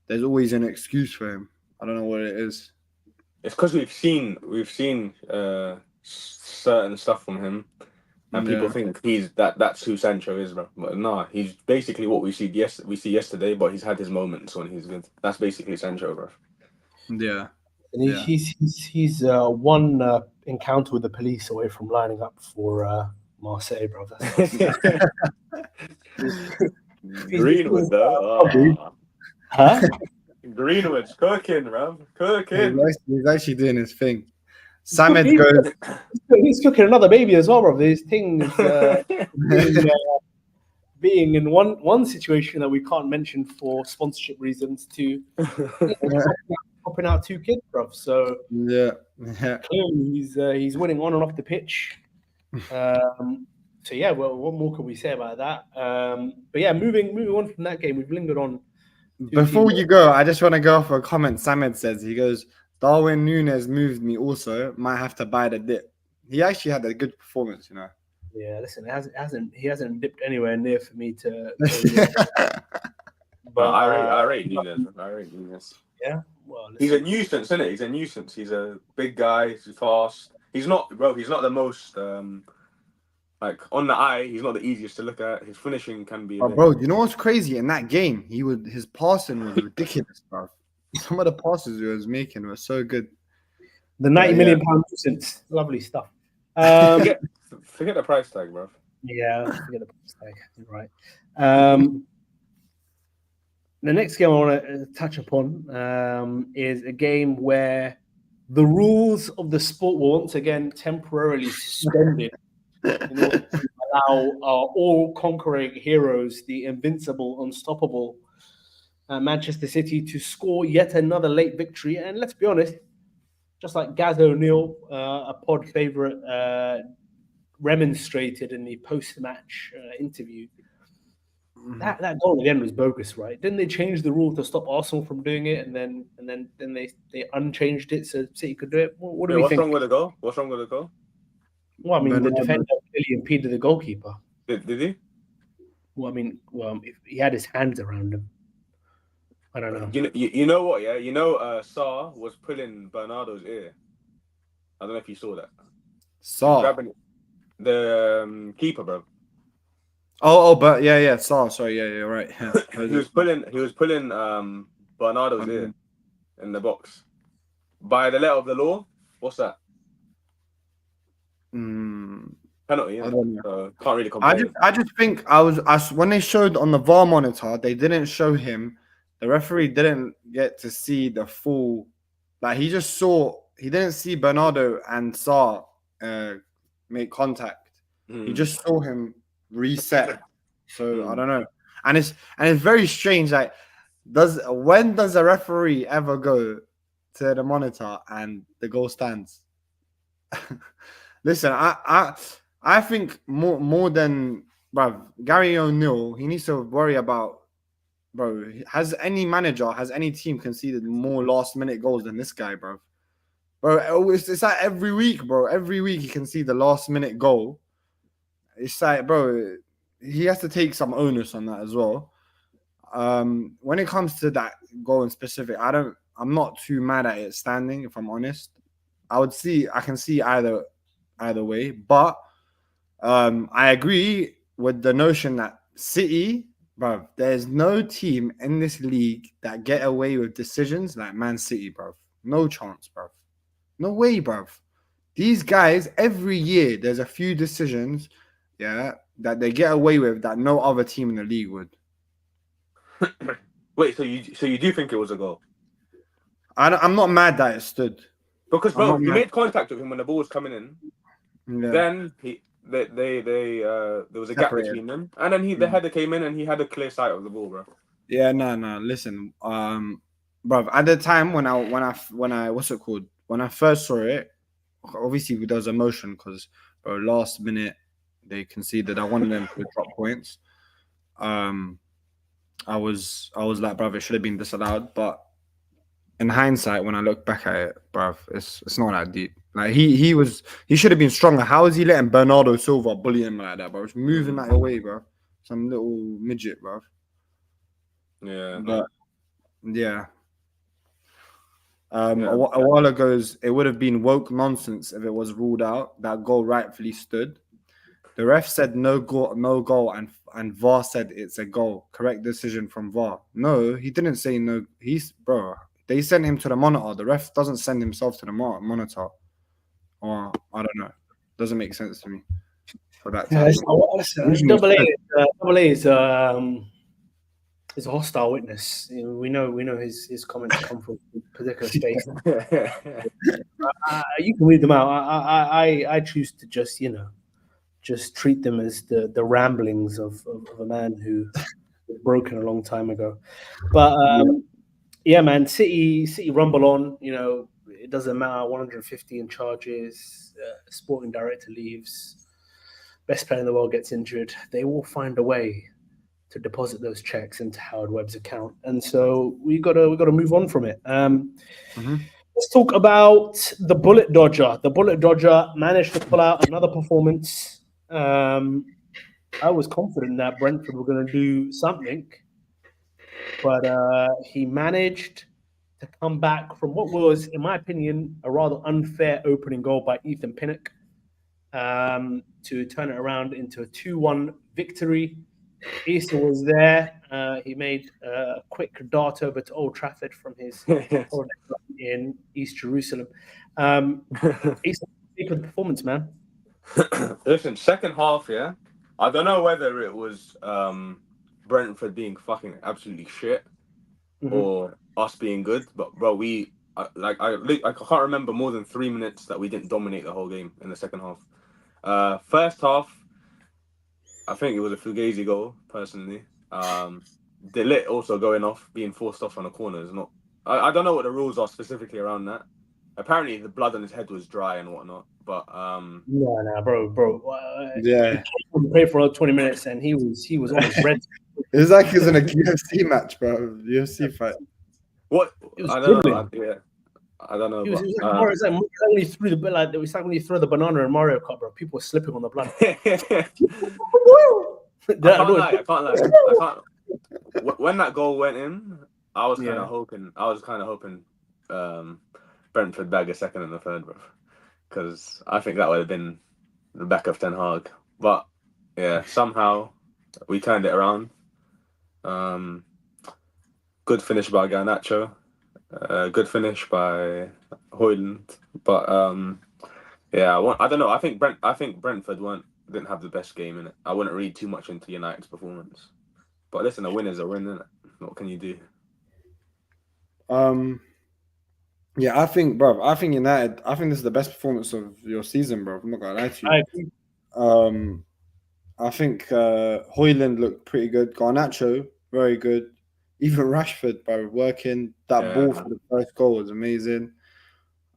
there's always an excuse for him. I don't know what it is. It's because we've seen certain stuff from him, and people think that's who Sancho is, bro. But nah, he's basically what we see yesterday, but he's had his moments when he's good. That's basically Sancho, bro. Yeah. And he's one encounter with the police away from lining up for Marseille, bro. Greenwood, though. Huh? Greenwood's cooking, bro. Cooking. He's actually doing his thing. Samed goes. He's cooking another baby as well, bro. These things being in one situation that we can't mention for sponsorship reasons to popping out 2 kids, bro. So clearly he's winning on and off the pitch. So yeah, well, what more can we say about that? But yeah, moving on from that game, we've lingered on. Before you go, I just want to go off a comment Samed says. He goes, Darwin Núñez moved me also. Might have to buy the dip. He actually had a good performance, you know. Yeah, listen, he hasn't dipped anywhere near for me to. But I rate Núñez. Yeah, well, he's a nuisance, isn't it? He's a nuisance. He's a big guy. He's fast. He's not the most like on the eye. He's not the easiest to look at. His finishing can be. Bro, you know what's crazy in that game? His passing was ridiculous, bro. Some of the passes he was making were so good. The £90 million nuisance, lovely stuff. Forget the price tag, bro. Yeah, forget the price tag. You're right. The next game I want to touch upon is a game where the rules of the sport were once again temporarily suspended in order to allow our all-conquering heroes, the invincible, unstoppable Manchester City, to score yet another late victory. And let's be honest, just like Gaz O'Neill, a pod favourite, remonstrated in the post-match interview, that goal at the end was bogus, right? Didn't they change the rule to stop Arsenal from doing it, and then they unchanged it so City could do it? What do we What's think? wrong with the goal? What's wrong with the goal? Well, I mean, the Bernardo. defender clearly impeded the goalkeeper. Did he? Well, I mean, if he had his hands around him. I don't know. You know what? Yeah, Sarr was pulling Bernardo's ear. I don't know if you saw that. Saw. Grabbing the keeper, bro. But yeah, Saw. Sorry, yeah, you're right. Yeah. He was pulling Bernardo's ear in the box. By the letter of the law, what's that? Penalty. Yeah? I don't know. So can't really complain. I just think when they showed on the VAR monitor, they didn't show him. The referee didn't get to see the full. Like he didn't see Bernardo and Sarr make contact. He just saw him reset. So I don't know. And it's very strange. Like, when does a referee ever go to the monitor and the goal stands? Listen, I think more than Gary O'Neill, he needs to worry about. Bro, has any team conceded more last minute goals than this guy, bro? Bro, it's like every week, bro. Every week he can see the last minute goal. It's like, bro, he has to take some onus on that as well. When it comes to that goal in specific, I'm not too mad at it standing, if I'm honest. I can see either way, but I agree with the notion that City, bro, there's no team in this league that get away with decisions like Man City, bro. No chance, bro. No way, bro. These guys, every year, there's a few decisions, that they get away with that no other team in the league would. Wait, so you do think it was a goal? I'm not mad that it stood. Because, bro, you made contact with him when the ball was coming in. Yeah. Then there was a gap between them, and then the header came in, and he had a clear sight of the ball, bro. Yeah, no. Listen, bro. At the time when I what's it called? When I first saw it, obviously there was emotion because, bro, last minute they conceded. I wanted them to drop points. I was like, bro, it should have been disallowed. But in hindsight, when I look back at it, bro, it's not that deep. Like he should have been stronger. How is he letting Bernardo Silva bully him like that, bro? It's moving out of your way, bro. Some little midget, bro. Yeah. But yeah. A while ago, it would have been woke nonsense if it was ruled out. That goal rightfully stood. The ref said no goal, and VAR said it's a goal. Correct decision from VAR. No, he didn't say no. They sent him to the monitor. The ref doesn't send himself to the monitor. Or I don't know. Doesn't make sense to me. For that. Double A is a hostile witness. We know his comments come from a particular space. You can read them out. I choose to just treat them as the ramblings of a man who was broken a long time ago. But yeah, man, City rumble on. It doesn't matter. 150 in charges. Sporting director leaves. Best player in the world gets injured. They will find a way to deposit those checks into Howard Webb's account, and so we gotta move on from it. Let's talk about the Bullet Dodger. The Bullet Dodger managed to pull out another performance. I was confident that Brentford were going to do something, but he managed to come back from what was, in my opinion, a rather unfair opening goal by Ethan Pinnock to turn it around into a 2-1 victory. Issa was there. He made a quick dart over to Old Trafford from his in East Jerusalem. Issa, speak of the performance, man. Listen, second half, I don't know whether it was Brentford being fucking absolutely shit or us being good, but bro, I can't remember more than 3 minutes that we didn't dominate the whole game in the second half. First half, I think it was a Fugazi goal, personally. De Ligt also going off, being forced off on a corner is not. I don't know what the rules are specifically around that. Apparently, the blood on his head was dry and whatnot, but Nah, bro. Yeah. He played for another 20 minutes and he was almost red. It's like he's in a UFC match, bro. UFC fight. what It was I don't know. dribbling. I don't know. It was But, like when he threw it's like when you throw the banana in Mario Kart, bro. People were slipping on the blood. I can't lie. When that goal went in, I was kind of hoping. Brentford bag a second and a third, bro, because I think that would have been the back of Ten Hag. But yeah, somehow we turned it around. Good finish by Garnacho. Good finish by Højlund. But yeah, I don't know. I think Brentford didn't have the best game in it. I wouldn't read too much into United's performance. But listen, a win is a win, isn't it? What can you do? Yeah, I think United. I think this is the best performance of your season, bro. I'm not gonna lie to you. I agree. I think Højlund looked pretty good. Garnacho, very good. Even Rashford, by working that ball for the first goal was amazing.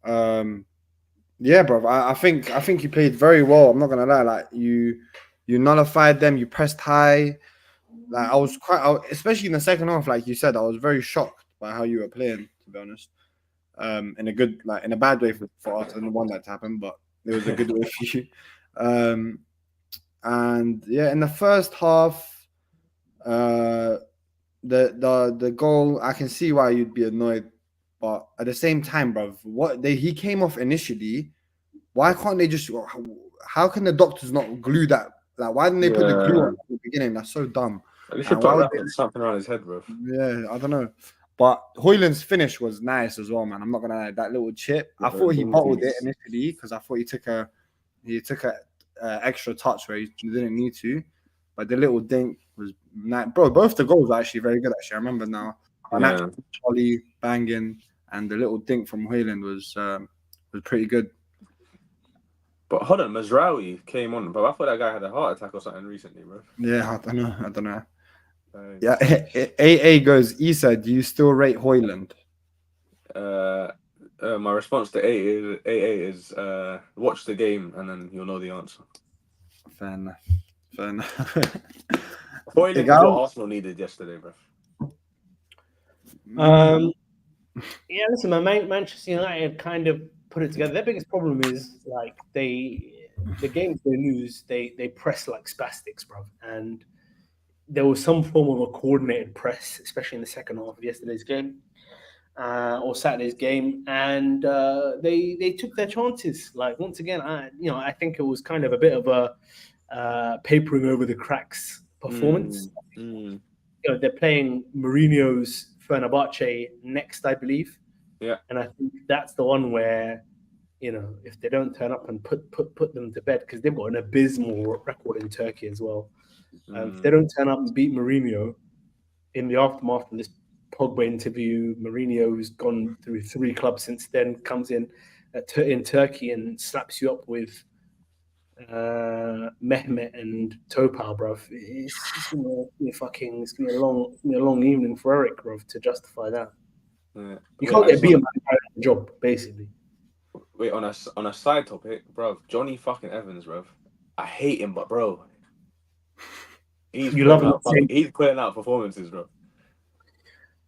Yeah, bro. I think you played very well. I'm not gonna lie. Like you nullified them. You pressed high. Like I was especially in the second half. Like you said, I was very shocked by how you were playing. To be honest, in a bad way for us. I didn't want that to happen, but it was a good way for you. And yeah, in the first half, the goal, I can see why you'd be annoyed, but at the same time, bro, he came off initially. Why can't they just? How can the doctors not glue that? Like, why didn't they put the glue on at the beginning? That's so dumb. They should put something around his head, bro. Yeah, I don't know. But Højlund's finish was nice as well, man. I'm not gonna lie. That little chip, I thought he bottled it initially because I thought he took a extra touch where he didn't need to. But the little dink was nice, bro. Both the goals were actually very good. Actually, I remember now. Charlie banging and the little dink from Højlund was pretty good. But hold on, Mazraoui came on, but I thought that guy had a heart attack or something recently, bro. Yeah, I don't know. Yeah, AA goes, Issa, do you still rate Højlund? My response to AA is watch the game and then you'll know the answer. Fair enough. Højlund is what Arsenal needed yesterday, bro. Yeah, listen, Manchester United kind of put it together. Their biggest problem is like the games they lose, they press like spastics, bro. And there was some form of a coordinated press, especially in the second half of yesterday's game or Saturday's game, and they took their chances. Like once again, I think it was kind of a bit of a papering over the cracks performance. You know, they're playing Mourinho's Fenerbahce next, I believe. Yeah, and I think that's the one where, you know, if they don't turn up and put them to bed, because they've got an abysmal record in Turkey as well. If they don't turn up and beat Mourinho in the aftermath of this Pogba interview, Mourinho's gone through 3 clubs since then, comes in Turkey and slaps you up with Mehmet and Topal, bruv. It's gonna be a long evening for Eric, bruv, to justify that. Yeah. You can't get beat on the job, basically. Wait, on a side topic, bro, Johnny fucking Evans, bro. I hate him, but bro, he's putting out performances, bro.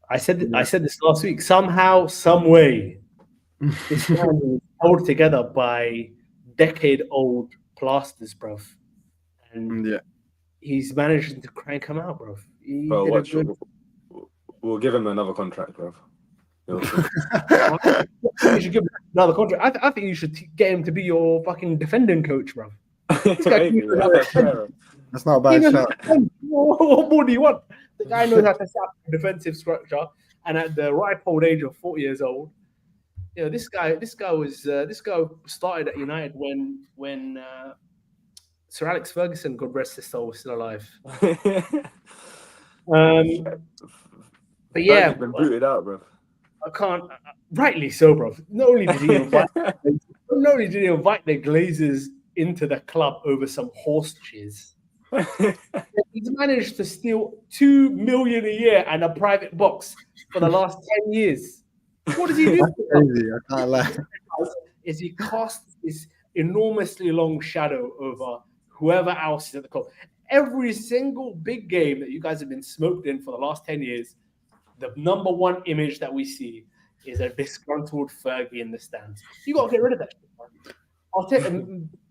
I said this last week. Somehow, some way, this man is held together by decade-old plasters, bruv. And he's managed to crank him out, bruv. We'll give him another contract, bruv. You should give him another contract. I think you should get him to be your fucking defending coach, bro. That's not a bad shot. What more do you want? The guy knows how to set up a defensive structure, and at the ripe old age of 40 years old, you know, this guy started at United when Sir Alex Ferguson, God rest his soul, was still alive. But yeah, Fergie's been booted out, bro. I can't. Rightly so, bro. Not only did he invite the Glazers into the club over some horse jizz, he's managed to steal $2 million a year and a private box for the last 10 years. What does he do? Crazy, I can't lie. Is he casts this enormously long shadow over whoever else is at the club. Every single big game that you guys have been smoked in for the last 10 years, the number one image that we see is a disgruntled Fergie in the stands. You got to get rid of that shit, man. I'll take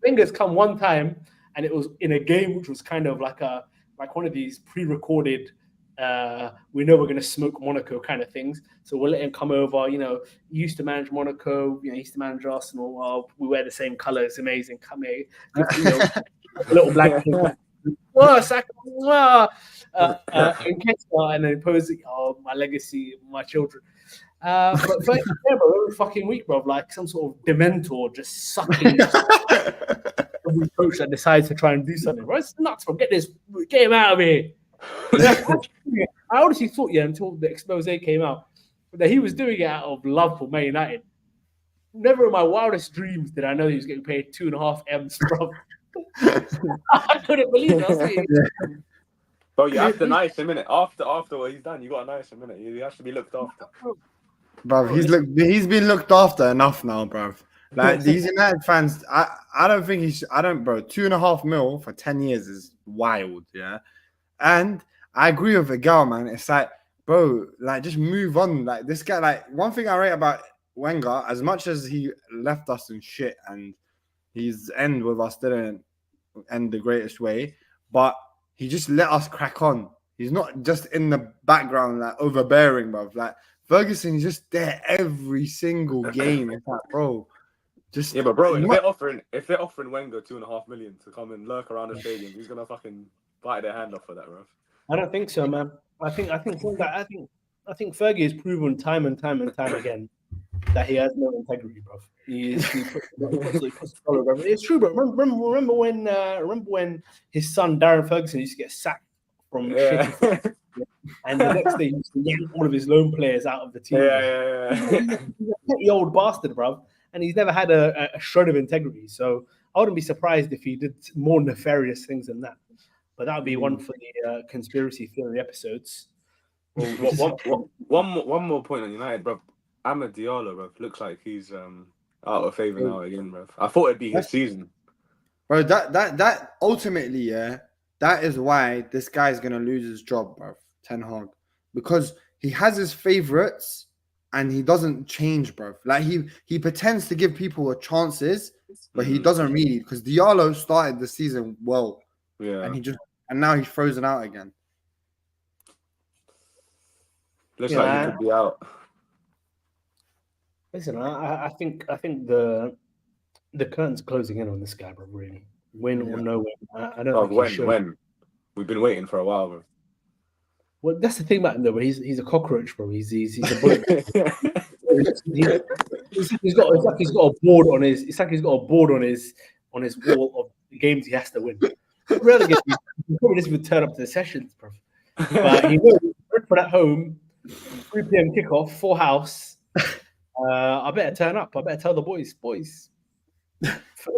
Wenger's come one time, and it was in a game which was kind of like one of these pre-recorded we know we're going to smoke Monaco kind of things. So we'll let him come over. You know, he used to manage Monaco. You know, he used to manage Arsenal. Oh, we wear the same colours. Amazing. Come here. You know, little black kid. Whoa, Saka. Whoa. And then posing, oh, my legacy, my children. But yeah, bro, every fucking week, bro, like some sort of dementor just sucking every coach that decides to try and do something. Bro, it's nuts, bro. Get him out of here. I honestly thought, until the expose came out, that he was doing it out of love for Man United. Never in my wildest dreams did I know he was getting paid 2.5 M's, bro. I couldn't believe it. Bro, you have to nice him, innit? After what he's done, you got to nice him, innit? He has to be looked after. Bro, he's been looked after enough now, bro. Like these United fans, I don't think bro. 2.5 mil for 10 years is wild, yeah. And I agree with the girl, man. It's like, bro, like just move on. Like this guy, like one thing I rate about Wenger, as much as he left us in shit and his end with us didn't end the greatest way, but he just let us crack on. He's not just in the background, like overbearing, bro. Like Ferguson is just there every single game. It's like, bro, just yeah, but bro, if they're offering Wenger 2.5 million to come and lurk around the stadium, he's gonna fucking bite their hand off for that, bro. I don't think so, man. I think Fergie has proven time and time again that he has no integrity, bro. It's true, bro. Remember when his son Darren Ferguson used to get sacked from shitty, and the next day he used to get all of his loan players out of the team. He's a petty old bastard, bro, and he's never had a shred of integrity. So I wouldn't be surprised if he did more nefarious things than that. But that would be one for the conspiracy theory episodes. Well, one more point on United, bro. Amad Diallo, bro, looks like he's out of favour now again, bro. I thought it'd be his season. Bro, that ultimately, yeah, that is why this guy's gonna lose his job, bro. Ten Hag, because he has his favourites and he doesn't change, bro. Like he pretends to give people a chances, but he doesn't really. Because Diallo started the season well. Yeah, and now he's frozen out again. Looks like he could be out. Listen, I think the curtain's closing in on this guy, bro. Really, win or no win. I don't know. When we've been waiting for a while, bro. Well, that's the thing about him, though. But he's a cockroach, bro. He's a bullet. He's got a board on his. It's like he's got a board on his wall of the games he has to win. He probably doesn't even turn up to the sessions, bro. But he knows for at home, 3 p.m. kickoff, full house. I better turn up. I better tell the boys, for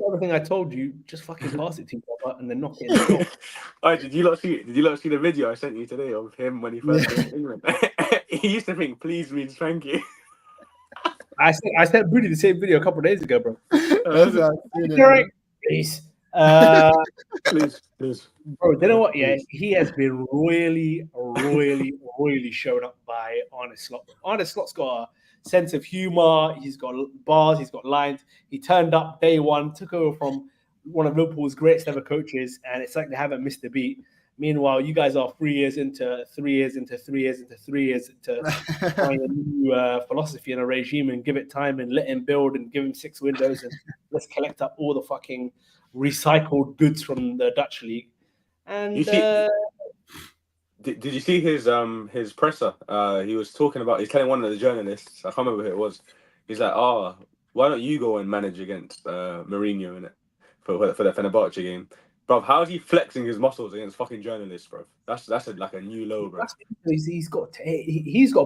everything I told you, just fucking pass it to each other and then knock it in the door. Oh, did you not see the video I sent you today of him when he first came to England? He used to think please means thank you. I sent Booty the same video a couple of days ago, bro. Please. Please. Bro, you know what? Yeah, he has been really shown up by Arne Slot. Arne Slot's got a sense of humor. He's got bars. He's got lines. He turned up day one, took over from one of Liverpool's greatest ever coaches, and it's like they haven't missed a beat. Meanwhile, you guys are 3 years into trying a new philosophy and a regime, and give it time and let him build and give him 6 windows and let's collect up all the fucking recycled goods from the Dutch league. And did you see his presser? He was talking about. He's telling one of the journalists. I can't remember who it was. He's like, why don't you go and manage against Mourinho in it for the Fenerbahce game? Bro, how is he flexing his muscles against fucking journalists, bro? That's like a new low, bro. He's got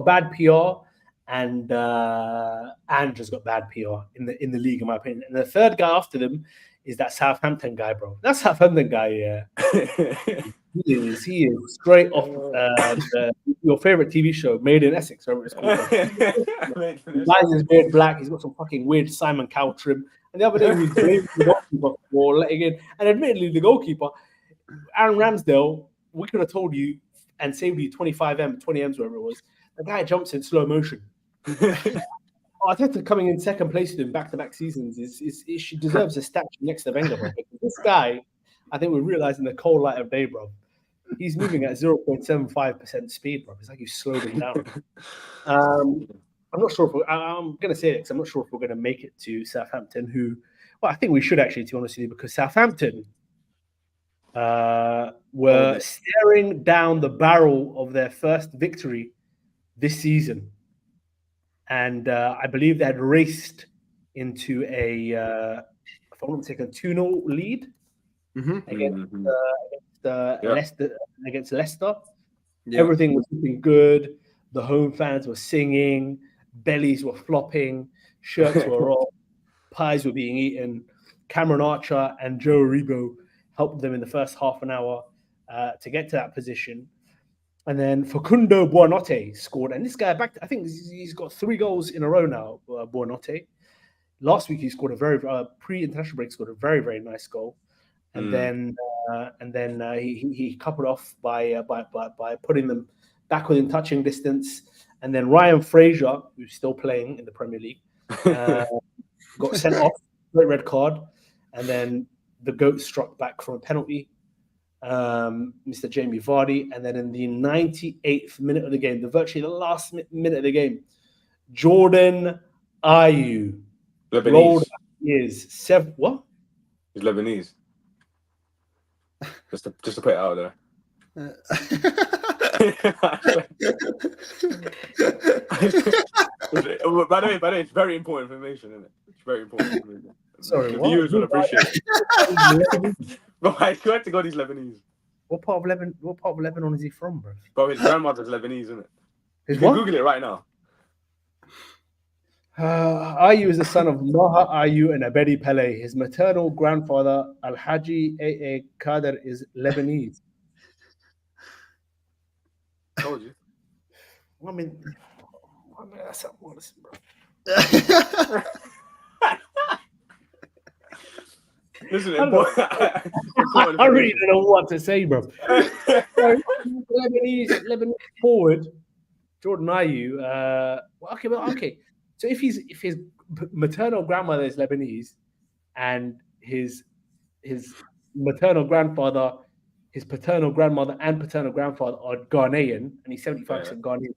bad PR, and Andrew's got bad PR in the league, in my opinion. And the third guy after them is that Southampton guy, bro. That Southampton guy, yeah. He is straight off your favorite TV show, Made in Essex, whatever it's called. He dyes his beard black. He's got some fucking weird Simon Cowell trim. And the other day, he was blaming the goalkeeper for letting in. And admittedly, the goalkeeper, Aaron Ramsdale, we could have told you and saved you 20 M's, whatever it was. The guy jumps in slow motion. Arteta coming in second place with him back-to-back seasons she deserves a statue next to Wenger, bro. Because this guy, I think we're realizing the cold light of day, bro. He's moving at 0.75% speed, bro. It's like you slowed him down. I'm not sure if I'm going to say it because I'm not sure if we're going to make it to Southampton, who, well, I think we should actually, to be honest with you, because Southampton were staring down the barrel of their first victory this season. And I believe they had raced into if I'm not mistaken, a 2-0 lead against Leicester. Yeah. Everything was looking good. The home fans were singing. Bellies were flopping, shirts were off, pies were being eaten. Cameron Archer and Joe Aribo helped them in the first half an hour to get to that position. And then Facundo Buonanotte scored. And this guy, I think he's got 3 goals in a row now, Buonanotte. Last week, he scored a very, pre-international break, scored a very, very nice goal. And then he coupled off by putting them back within touching distance. And then Ryan Fraser, who's still playing in the Premier League, got sent off, great red card. And then the GOAT struck back from a penalty, Mr. Jamie Vardy. And then in the 98th minute of the game, virtually the last minute of the game, Jordan Ayew rolled his what? He's Lebanese. Just to put it out there. By the way, it's very important information, isn't it? It's very important information. Sorry, the viewers will appreciate it. Bro, I swear to God, he's Lebanese. What part of Lebanon is he from, bro? Bro, his grandmother's Lebanese, isn't it? You can Google it right now. Ayew is the son of Maha Ayew and Abedi Pele. His maternal grandfather, Al-Haji A.A. Kader, is Lebanese. Told you. I mean, that's not honest, bro. Listen, I really don't know what to say, bro. Lebanese forward, Jordan Ayew. Okay. So if his maternal grandmother is Lebanese, and his maternal grandfather, his paternal grandmother, and paternal grandfather are Ghanaian, and he's 75% Ghanaian.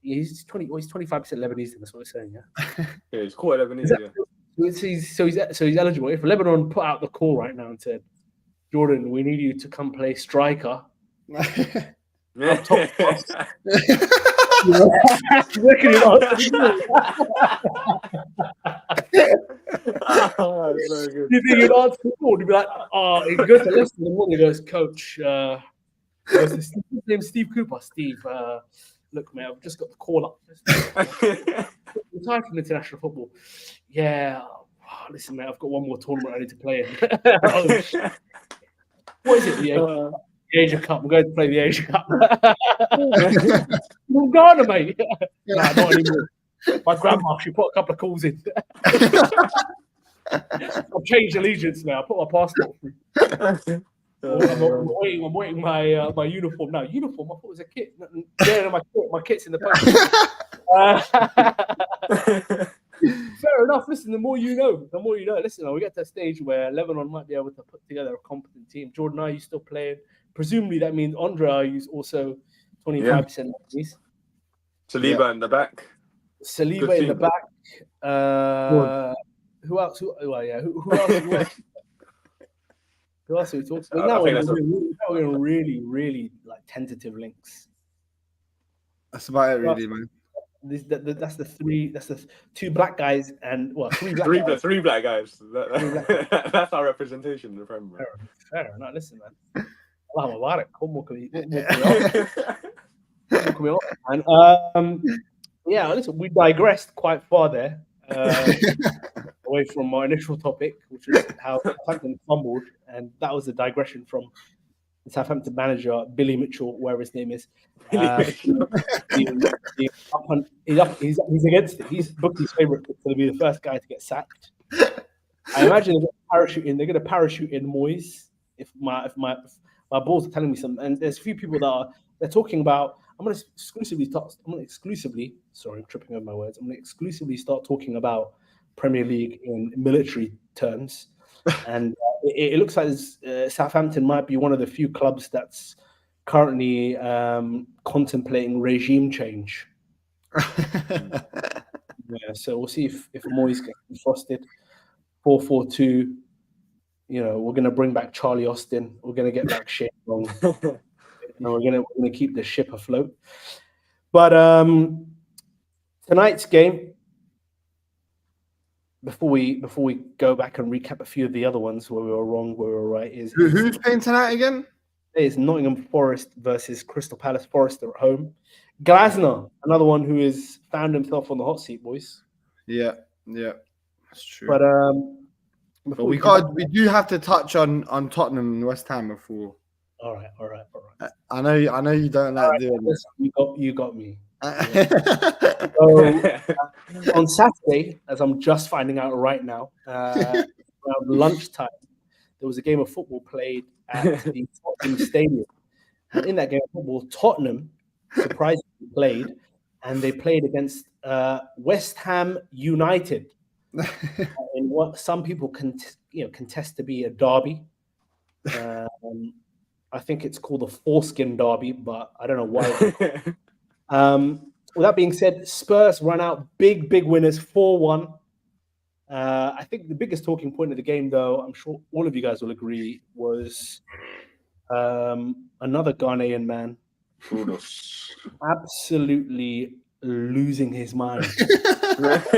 He's 25% Lebanese. That's what we're saying. Yeah. Yeah, he's called Lebanese. So he's eligible. If Lebanon put out the call right now and said, Jordan, we need you to come play striker. Up top. You think you'd answer the call? You'd be like, he goes to Leicester in the morning. He goes, Coach, his name's Steve Cooper. Steve, look, mate, I've just got the call up. Retired from international football. Yeah. Listen, mate, I've got one more tournament I need to play in. What is it? The Asia Cup. We're going to play the Asia Cup. From Ghana, mate. Nah, not anymore. My grandma, she put a couple of calls in. I've changed allegiance now. I put my passport through. I'm waiting my uniform now. Uniform? I thought it was a kit. Yeah, my kit's in the post. Fair enough. Listen, the more you know. Listen, we get to a stage where Lebanon might be able to put together a competent team. Jordan Ayew still playing. Presumably that means Andre Ayew is also 25% Lebanese. Saliba in the back. Saliba in the back. Who else? Who else? Who else are we talking about? Now we're in really, really like tentative links. That's about it, really, man. That's the three. That's the two black guys and three black guys. Three black guys. Three black guys. That's our representation in the Premier. Fair enough. Listen, man. Allah Mubarak. What more can we offer? And yeah, listen, we digressed quite far there, away from our initial topic, which was how Southampton fumbled, and that was a digression from the Southampton manager Billy Mitchell, wherever his name is. He's against it. He's booked his favourite to be the first guy to get sacked. I imagine they're going to parachute in Moyes. If my balls are telling me something, and there's a few people that they're talking about. I'm going to exclusively. Sorry, I'm tripping over my words. I'm going to exclusively start talking about Premier League in military terms, and it looks like Southampton might be one of the few clubs that's currently contemplating regime change. Yeah, so we'll see if Moyes gets frosted. 4-4-2. You know, we're going to bring back Charlie Austin. We're going to get back Shane Long. And we're going to keep the ship afloat. But tonight's game, before we go back and recap a few of the other ones where we were wrong, where we were right, is who's playing tonight again? It's Nottingham Forest versus Crystal Palace. Forest are at home. Glasner, another one who has found himself on the hot seat, boys. Yeah, that's true. But we do have to touch on Tottenham and West Ham before. All right. I know you don't like doing this. You got me. So, on Saturday, as I'm just finding out right now, around lunchtime, there was a game of football played at the Tottenham Stadium. And in that game of football, Tottenham surprisingly played, and they played against West Ham United in what some people contest to be a derby. I think it's called the foreskin derby, but I don't know why. With that being said, Spurs run out big winners, 4-1. I think the biggest talking point of the game, though, I'm sure all of you guys will agree, was another Ghanaian man absolutely losing his mind. Let's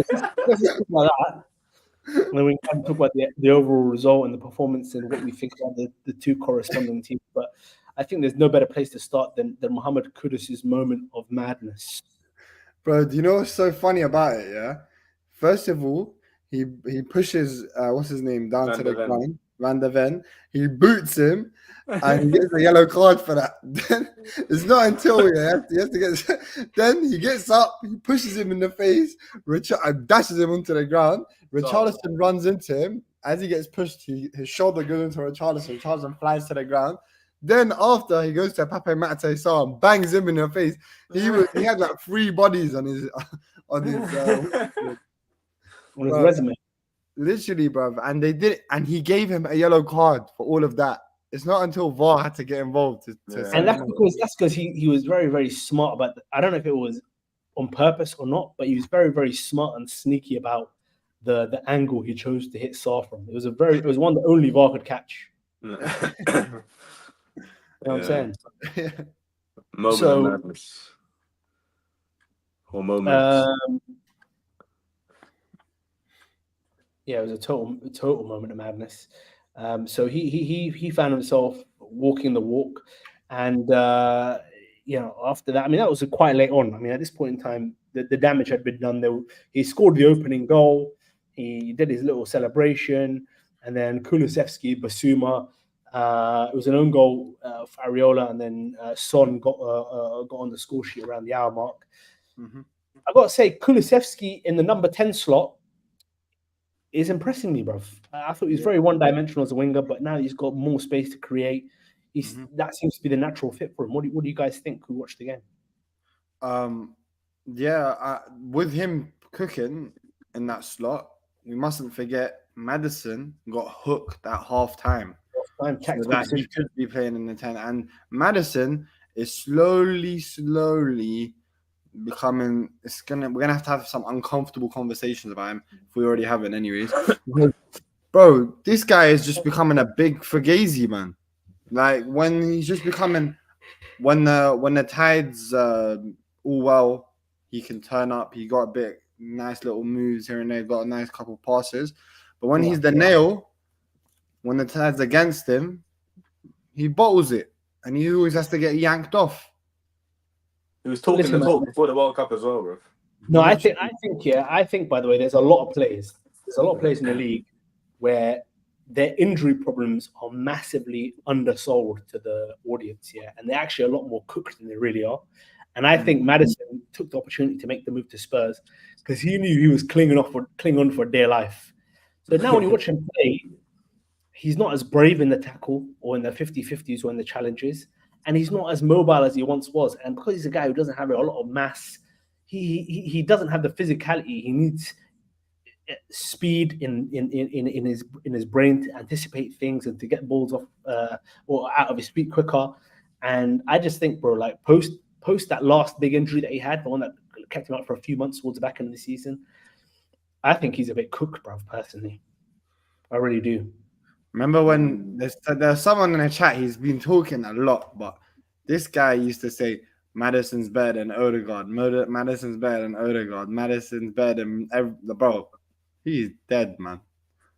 talk about that. And then we can talk about the overall result and the performance and what we think about the two corresponding teams. But I think there's no better place to start than Mohamed Kudus's moment of madness. Bro, do you know what's so funny about it? Yeah. First of all, he pushes what's his name down to the ground, Van der Ven. He boots him, and he gets a yellow card for that. Then it's not until he has to get. Then he gets up, he pushes him in the face, dashes him onto the ground. Richarlison runs into him. As he gets pushed, his shoulder goes into Richarlison. Richarlison flies to the ground. Then after he goes to Pape Mate Sarr and bangs him in the face. He had like 3 bodies on his resume. Literally, bruv. And they did, and he gave him a yellow card for all of that. It's not until VAR had to get involved and that's because he was very, very smart about I don't know if it was on purpose or not, but he was very, very smart and sneaky about the angle he chose to hit Sarr from. It was one that only VAR could catch. You know what I'm saying? Moment of madness. Or moments. Yeah, it was a total moment of madness. So he found himself walking the walk, and after that, I mean, that was quite late on. I mean, at this point in time, the damage had been done. He scored the opening goal. He did his little celebration, and then Kulusevski, Basuma. It was an own goal for Areola, and then Son got on the score sheet around the hour mark. Mm-hmm. I've got to say, Kulusevski in the number 10 slot is impressing me, bruv. I thought he was very one-dimensional as a winger, but now he's got more space to create. That seems to be the natural fit for him. What do you guys think who watched the game? With him cooking in that slot, we mustn't forget Maddison got hooked at half-time. So that he could be playing in the 10. And Maddison is slowly becoming. We're gonna have some uncomfortable conversations about him if we already haven't, anyways. Bro, this guy is just becoming a big Fugazi, man. Like when he's just becoming when the tides all well, he can turn up. He got a bit nice little moves here and there. Got a nice couple passes. But when he's the nail, when the tide's against him, he bottles it, and he always has to get yanked off. He was talking the talk before the World Cup as well, bro. No, I think, by the way, there's a lot of players. There's a lot of players in the league where their injury problems are massively undersold to the audience, and they're actually a lot more cooked than they really are. And I think Maddison took the opportunity to make the move to Spurs because he knew he was clinging on for dear life. So now when you watch him play, he's not as brave in the tackle or in the 50-50s or in the challenges, and he's not as mobile as he once was. And because he's a guy who doesn't have a lot of mass, he doesn't have the physicality. He needs speed in his brain to anticipate things and to get balls off or out of his feet quicker. And I just think, bro, like post that last big injury that he had, the one that kept him out for a few months towards the back end of the season, I think he's a bit cooked, bro, personally. I really do. Remember when there's someone in the chat, he's been talking a lot, but this guy used to say, Maddison's better than Odegaard. Maddison's better than Odegaard. Maddison's better than bro. He's dead, man.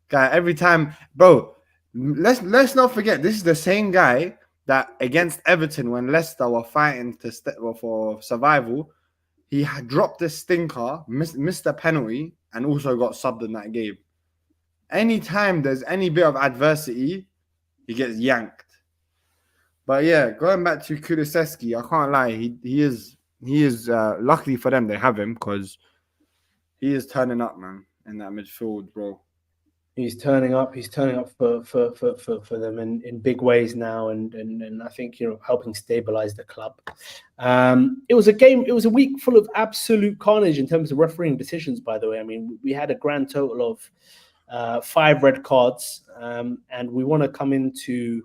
Guy, every time, bro. Let's not forget, this is the same guy that against Everton when Leicester were fighting for survival, he had dropped a stinker, missed a penalty, and also got subbed in that game. Anytime there's any bit of adversity, he gets yanked. But yeah, going back to Kulusevski, I can't lie. He is luckily for them they have him because he is turning up, man, in that midfield, bro. He's turning up. He's turning up for them in big ways now, and I think helping stabilize the club. It was a week full of absolute carnage in terms of refereeing decisions. By the way, I mean we had a grand total of 5 red cards, and we want to come into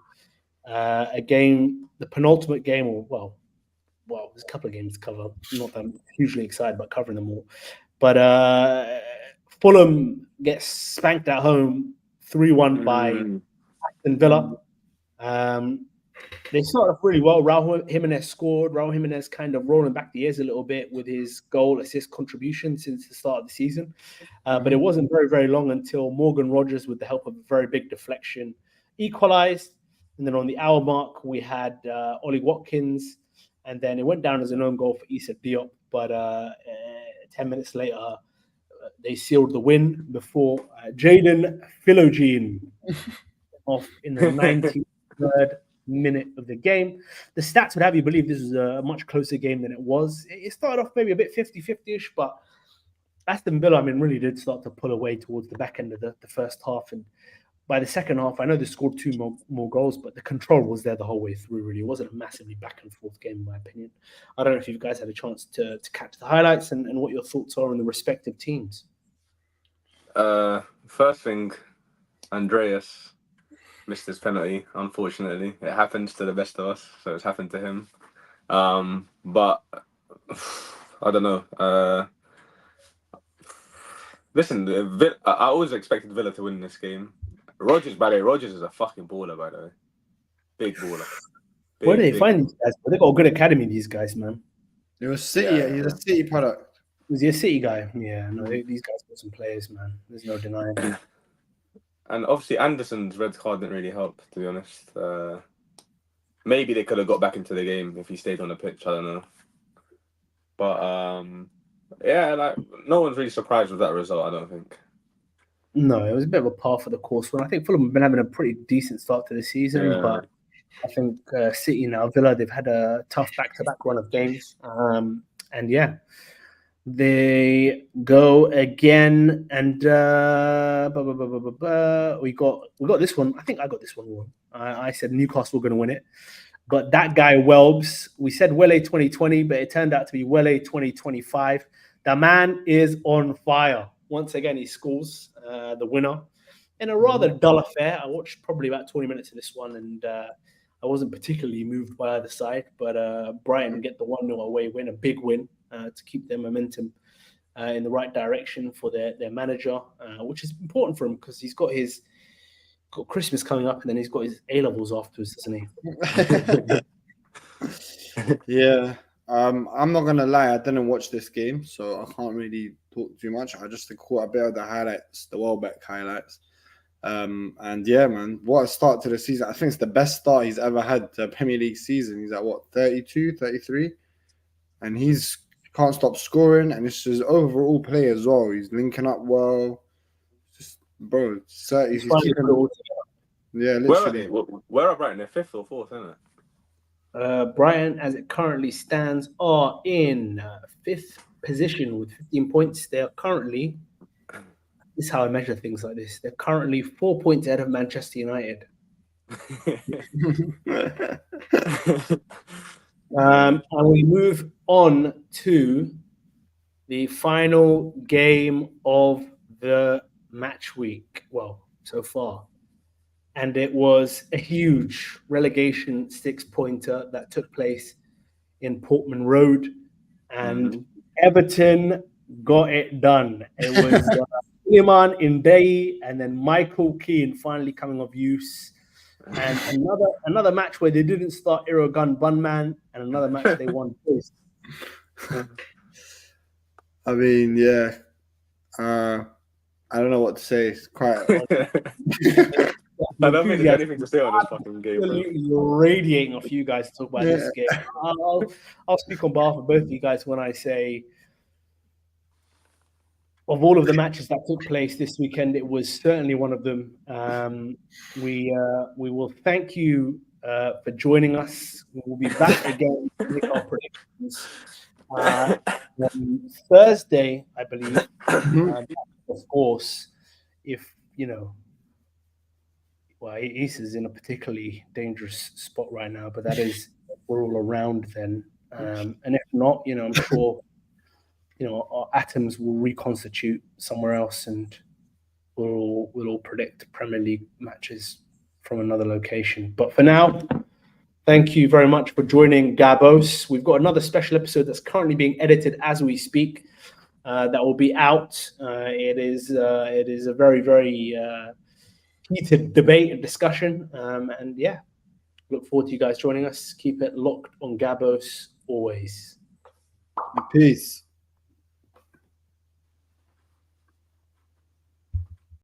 a game, the penultimate game, or there's a couple of games to cover. Not that I'm hugely excited about covering them all, but Fulham gets spanked at home 3-1 by Aston Villa. They started off really well. Raul Jimenez scored. Raul Jimenez kind of rolling back the years a little bit with his goal assist contribution since the start of the season. But it wasn't very, very long until Morgan Rogers, with the help of a very big deflection, equalized. And then on the hour mark, we had Ollie Watkins. And then it went down as an own goal for Issa Diop. But 10 minutes later, they sealed the win before Jaden Philogene off in the 93rd minute of the game. The stats would have you believe this was a much closer game than it was. It started off maybe a bit 50-50-ish, but Aston Villa, really did start to pull away towards the back end of the first half. And by the second half, I know they scored 2 more goals, but the control was there the whole way through, really. It wasn't a massively back and forth game, in my opinion. I don't know if you guys had a chance to catch the highlights and what your thoughts are on the respective teams. First thing, Andreas missed his penalty, unfortunately. It happens to the best of us, so it's happened to him. But I don't know. Listen, I always expected Villa to win this game. Rogers is a fucking baller, by the way. Big baller. Where do they find these guys? They got a good academy, these guys, man. It was City. Yeah, he's a City product. Was he a City guy? Yeah, no, these guys got some players, man. There's no denying it. And obviously, Anderson's red card didn't really help, to be honest. Maybe they could have got back into the game if he stayed on the pitch. I don't know. But yeah, no one's really surprised with that result, I don't think. No, it was a bit of a par for the course one. I think Fulham have been having a pretty decent start to the season, but I think City now, Villa, they've had a tough back-to-back run of games. And yeah, they go again, and we got this one. I think I got this one wrong. I said Newcastle were going to win it, but that guy Welbs, we said Wele 2020, but it turned out to be Wele 2025. The man is on fire. Once again, he scores the winner in a rather dull affair. I watched probably about 20 minutes of this one, and I wasn't particularly moved by either side. But Brighton get the 1-0 away win, a big win to keep their momentum in the right direction for their manager, which is important for him because he's got Christmas coming up, and then he's got his A-levels afterwards, doesn't he? Yeah. I'm not gonna lie, I didn't watch this game, so I can't really talk too much. I just caught a bit of the highlights, the Welbeck highlights. And yeah, man, what a start to the season. I think it's the best start he's ever had to a Premier League season. He's at what, 32, 33? And he's can't stop scoring, and it's his overall play as well. He's linking up well. Just bro, he's Finally keeping, put it all yeah, Where are literally. they? Where are Brighton? They're 5th or 4th, isn't it? Brighton, as it currently stands, are in 5th position with 15 points. They are currently, this is how I measure things like this, they're currently 4 points ahead of Manchester United. And we move on to the final game of the match week. Well, so far. And it was a huge relegation 6-pointer that took place in Portman Road. And Everton got it done. It was Suleiman Ndeye and then Michael Keane finally coming of use. And another match where they didn't start Iragun Bunman, and another match they won twice. I mean, yeah. I don't know what to say. It's quite. I don't think there's anything to say on this fucking game, bro. You're radiating off you guys to talk about this game. I'll speak on behalf of both of you guys when I say, of all of the matches that took place this weekend, it was certainly one of them. We will thank you for joining us. We will be back again to make our predictions on Thursday, I believe. Of course, if well, Issa's in a particularly dangerous spot right now, but that is, we're all around then. And if not, I'm sure, our atoms will reconstitute somewhere else, and we'll all predict Premier League matches from another location. But for now, thank you very much for joining Gabos. We've got another special episode that's currently being edited as we speak. That will be out. It is a very, very heated debate and discussion. And yeah, look forward to you guys joining us. Keep it locked on Gabos always. Peace.